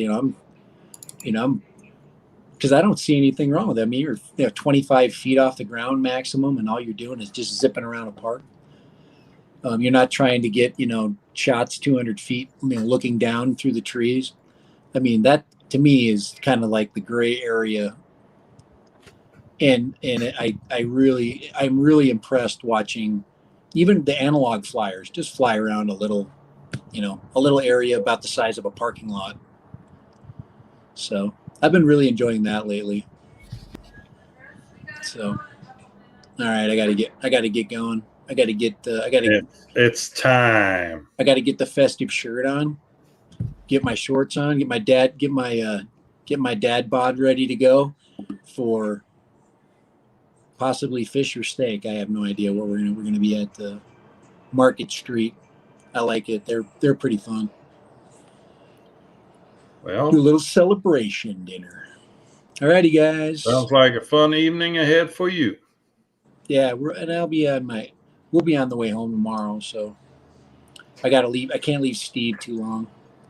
Speaker 3: because I don't see anything wrong with it. I mean, you're 25 feet off the ground maximum, and all you're doing is just zipping around a park. You're not trying to get shots 200 feet, looking down through the trees. I mean, that to me is kind of like the gray area. And I'm really impressed watching even the analog flyers just fly around a little area about the size of a parking lot. So I've been really enjoying that lately. So, all right, I gotta get going.
Speaker 1: It's time.
Speaker 3: I gotta get the festive shirt on, get my shorts on, get my dad bod ready to go for possibly fish or steak. I have no idea what we're gonna be at the Market Street. I like it. They're pretty fun. Do a
Speaker 1: Well,
Speaker 3: little celebration dinner. Alrighty, guys.
Speaker 1: sounds like a fun evening ahead for you.
Speaker 3: Yeah, and I'll be on we'll be on the way home tomorrow, so I gotta leave. I can't leave Steve too long.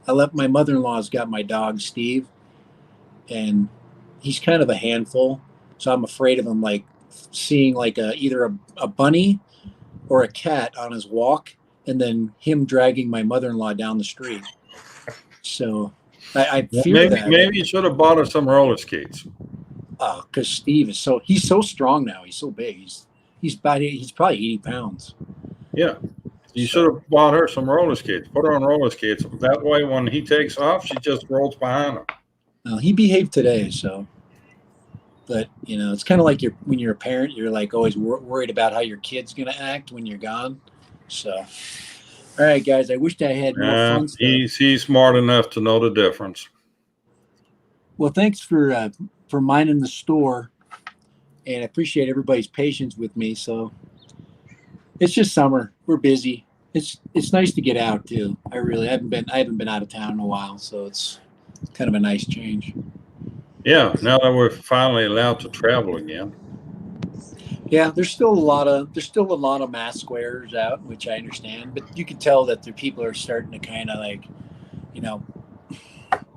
Speaker 3: I left my mother-in-law's got my dog Steve, and he's kind of a handful, so I'm afraid of him like seeing like either a bunny or a cat on his walk, and then him dragging my mother-in-law down the street. So I fear that.
Speaker 1: Maybe you should have bought her some roller skates.
Speaker 3: Because Steve is he's so strong now. He's so big. He's probably 80 pounds.
Speaker 1: Yeah. You should have bought her some roller skates. Put her on roller skates. That way, when he takes off, she just rolls behind him.
Speaker 3: Well, he behaved today, so. But it's kind of like when you're a parent, you're like always worried about how your kid's gonna act when you're gone. So, all right, guys. I wished I had more fun stuff.
Speaker 1: He's smart enough to know the difference.
Speaker 3: Well, thanks for minding the store, and I appreciate everybody's patience with me. So, it's just summer. We're busy. It's nice to get out too. I haven't been out of town in a while, so it's kind of a nice change.
Speaker 1: Yeah, now that we're finally allowed to travel again.
Speaker 3: Yeah, there's still a lot of mask wearers out, which I understand, but you can tell that the people are starting to kind of like,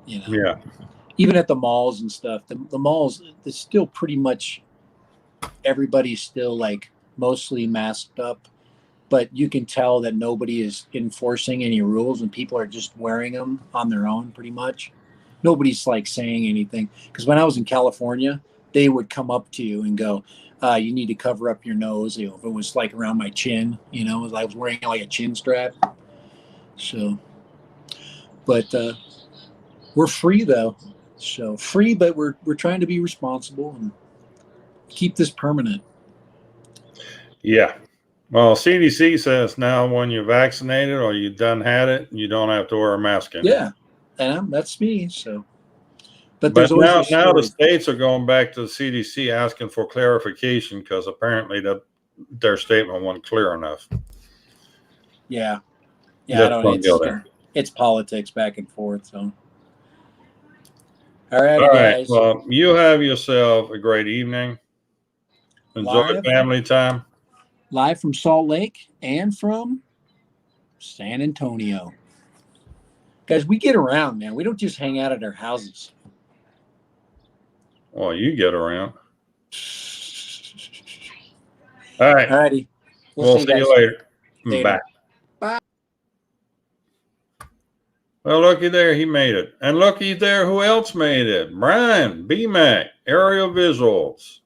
Speaker 1: Yeah.
Speaker 3: Even at the malls and stuff, the malls, it's still pretty much everybody's still like mostly masked up, but you can tell that nobody is enforcing any rules and people are just wearing them on their own pretty much. Nobody's like saying anything, because when I was in California, they would come up to you and go, you need to cover up your nose. If it was like around my chin, I was wearing like a chin strap. So, but we're free though. So free, but we're trying to be responsible and keep this permanent.
Speaker 1: Yeah. Well, CDC says now when you're vaccinated or you done had it, you don't have to wear a mask anymore.
Speaker 3: Yeah, and that's me. So,
Speaker 1: but now the states are going back to the CDC asking for clarification because apparently their statement wasn't clear enough.
Speaker 3: Yeah, I don't. It's politics back and forth. So, all right, guys.
Speaker 1: Well, you have yourself a great evening. Enjoy family time.
Speaker 3: Live from Salt Lake and from San Antonio. Guys, we get around, man. We don't just hang out at our houses.
Speaker 1: Well, you get around. All right.
Speaker 3: All righty.
Speaker 1: We'll see you later. Bye.
Speaker 3: Bye.
Speaker 1: Well, looky there. He made it. And looky there. Who else made it? Brian, BMAC, Aerial Visuals.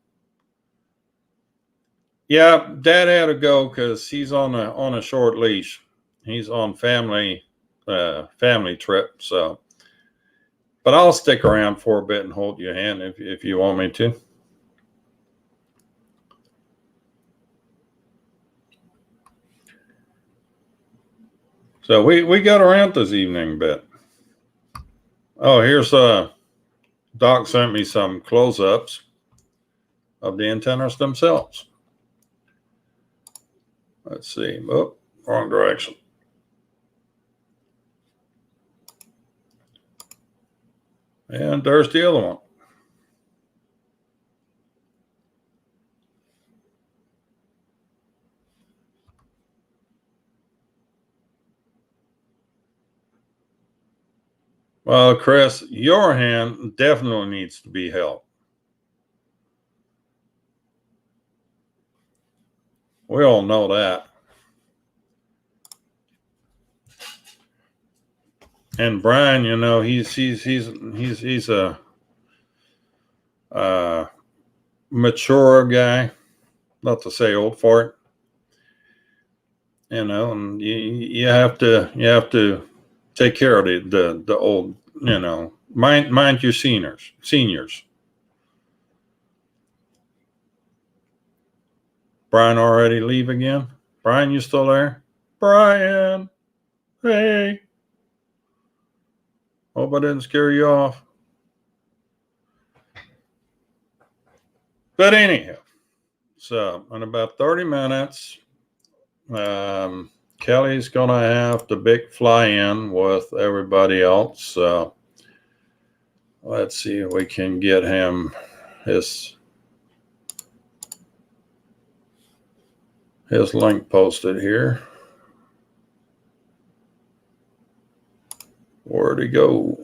Speaker 1: Yeah, Dad had to go because he's on a short leash. He's on family trip. So, but I'll stick around for a bit and hold your hand if you want me to. So we got around this evening a bit. Oh, here's Doc sent me some close-ups of the antennas themselves. Let's see. Oh, wrong direction. And there's the other one. Well, Chris, your hand definitely needs to be held. We all know that. And Brian, he's a mature guy, not to say old fart. And you have to take care of the old, mind your seniors. Brian already leave again? Brian, you still there? Brian, hey. Hope I didn't scare you off. But anyhow, So in about 30 minutes, Kelly's going to have the big fly in with everybody else. So let's see if we can get him his link posted here. Where'd he go?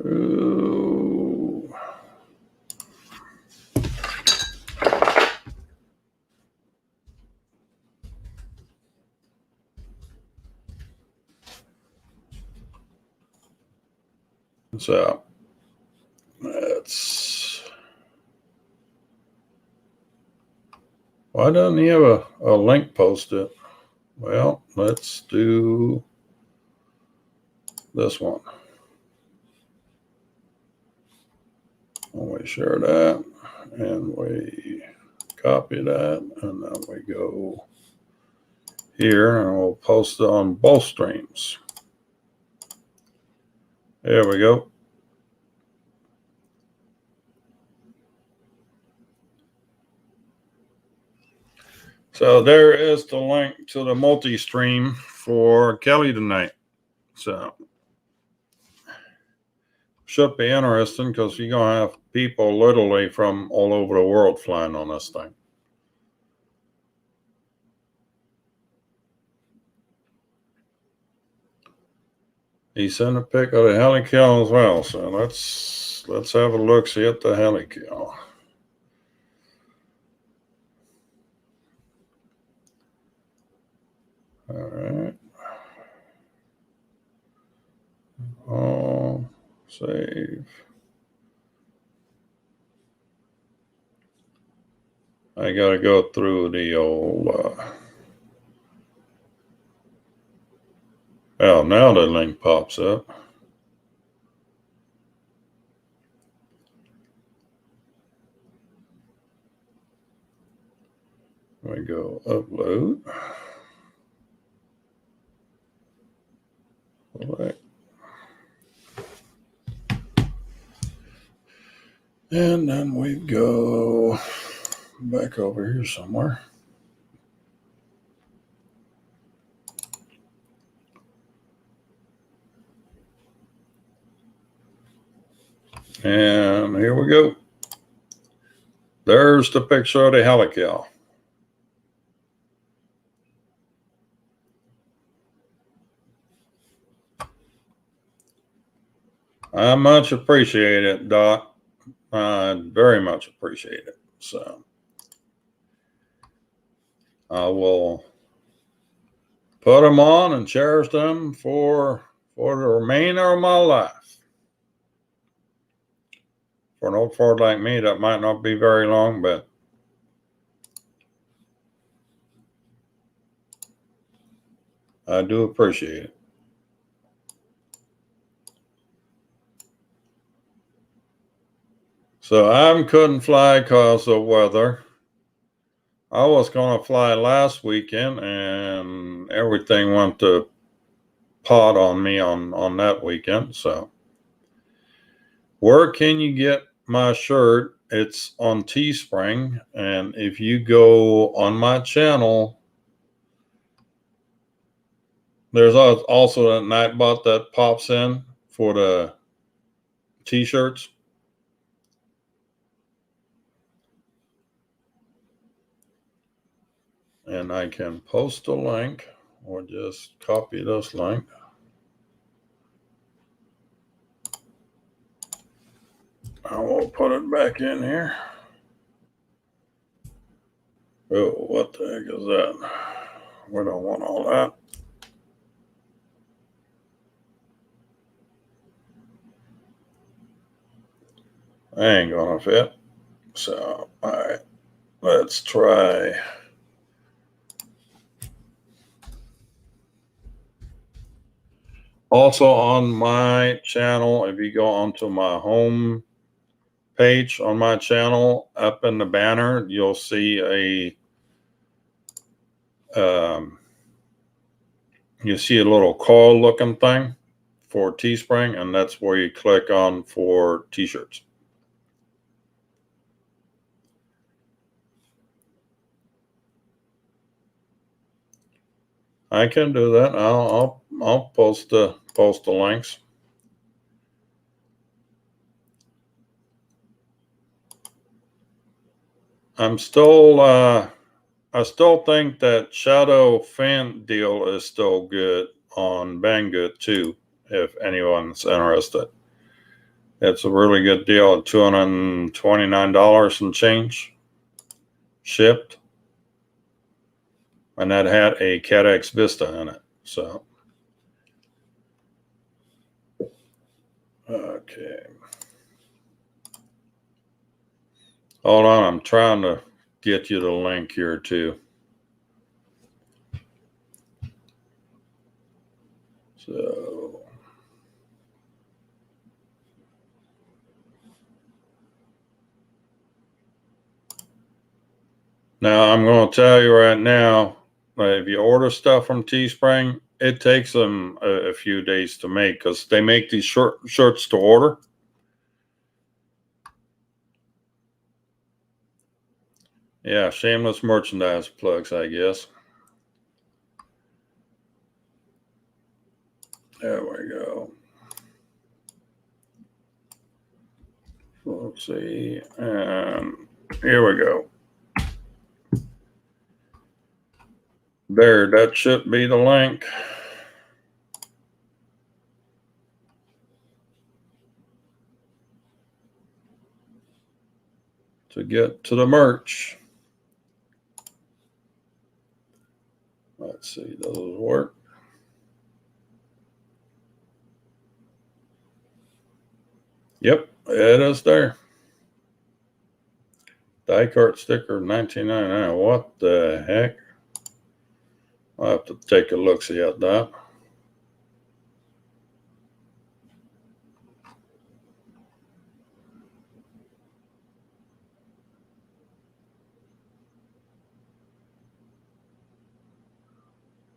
Speaker 1: Ooh. So let's. Why doesn't he have a link posted? Well, let's do this one. We share that and we copy that, and then we go here and we'll post it on both streams. There we go. So there is the link to the multi-stream for Kelly tonight. So should be interesting because you're going to have people literally from all over the world flying on this thing. He sent a pic of the helical as well. So let's have a look, see at the helical. All right. Oh, save. I got to go through the old. Oh, now the link pops up. We go upload. Select. And then we go back over here somewhere. And here we go. There's the picture of the helical. I much appreciate it, Doc. I very much appreciate it. So I will put them on and cherish them for the remainder of my life. For an old fart like me, that might not be very long, but I do appreciate it. So I couldn't fly because of weather. I was going to fly last weekend, and everything went to pot on me on that weekend. So where can you get my shirt? It's on Teespring, and if you go on my channel, there's also a Nightbot that pops in for the t-shirts. And I can post a link or just copy this link. I will put it back in here. Oh, what the heck is that? We don't want all that. I ain't gonna fit. So, all right, let's try. Also on my channel, if you go onto my home page on my channel, up in the banner, you'll see a little call looking thing for Teespring, and that's where you click on for t-shirts. I can do that. I'll post the links. I still think that Shadow Fan deal is still good on Banggood too, if anyone's interested. It's a really good deal at $229 and change shipped. And that had a CATX Vista in it. So, okay. Hold on, I'm trying to get you the link here too. So, now I'm going to tell you right now, if you order stuff from Teespring, it takes them a few days to make because they make these shirts to order. Yeah, shameless merchandise plugs, I guess. There we go. Let's see. And here we go. There, that should be the link. To get to the merch. Let's see, does it work? Yep, it is there. Die cart sticker, $19.99. What the heck? I'll have to take a look, see at that.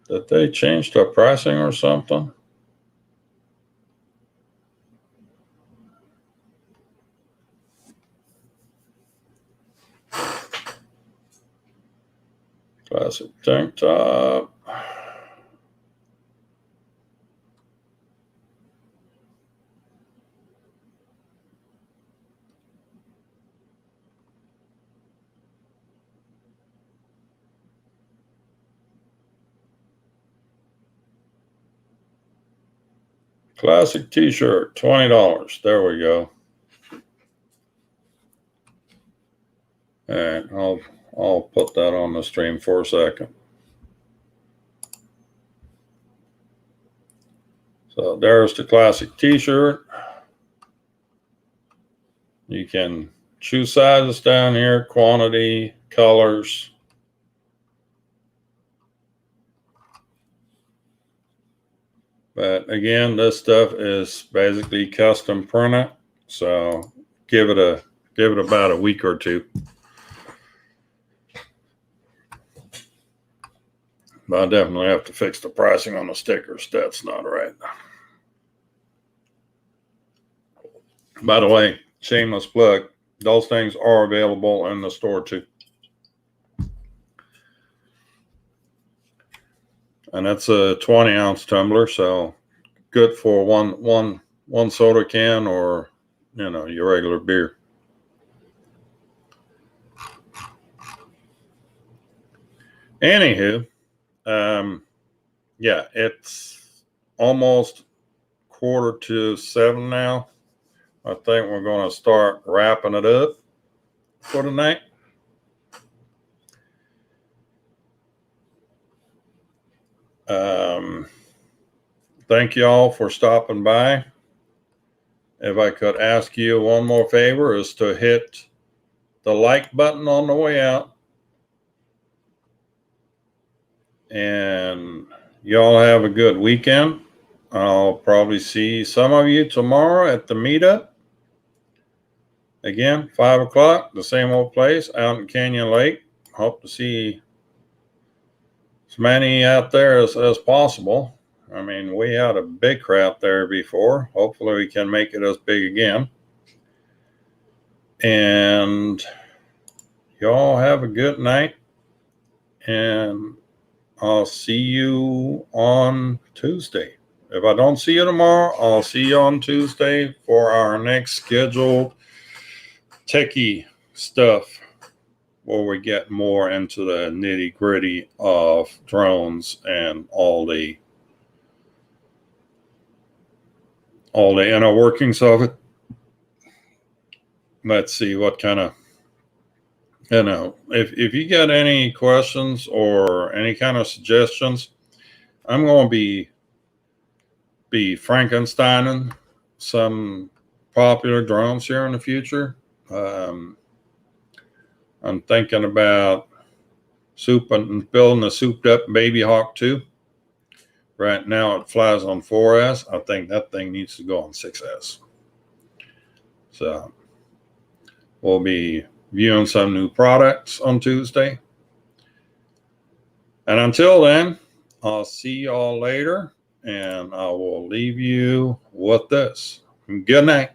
Speaker 1: Did they change the pricing or something? Classic tank top. Classic t-shirt, $20. There we go. All right, I'll put that on the stream for a second. So there's the classic t-shirt. You can choose sizes down here, quantity, colors. But again, this stuff is basically custom printed. So give it about a week or two. But I definitely have to fix the pricing on the stickers. That's not right. By the way, shameless plug, those things are available in the store too. And that's a 20-ounce tumbler, so good for one soda can or, you know, your regular beer. Anywho, yeah, it's almost 6:45 now. I think we're going to start wrapping it up for tonight. Thank you all for stopping by. If I could ask you one more favor, is to hit the like button on the way out. And y'all have a good weekend. I'll probably see some of you tomorrow at the meetup. Again, 5 o'clock, the same old place out in Canyon Lake. Hope to see as many out there as possible. I mean, we had a big crowd there before. Hopefully we can make it as big again. And y'all have a good night. And I'll see you on Tuesday. If I don't see you tomorrow, I'll see you on Tuesday for our next scheduled techie stuff, where we get more into the nitty gritty of drones and all the inner workings of it. Let's see what kind of, if you got any questions or any kind of suggestions, I'm going to be Frankensteining some popular drones here in the future. I'm thinking about building a souped up Baby Hawk 2. Right now it flies on 4S. I think that thing needs to go on 6S. So we'll be viewing some new products on Tuesday. And until then, I'll see y'all later, and I will leave you with this. Good night.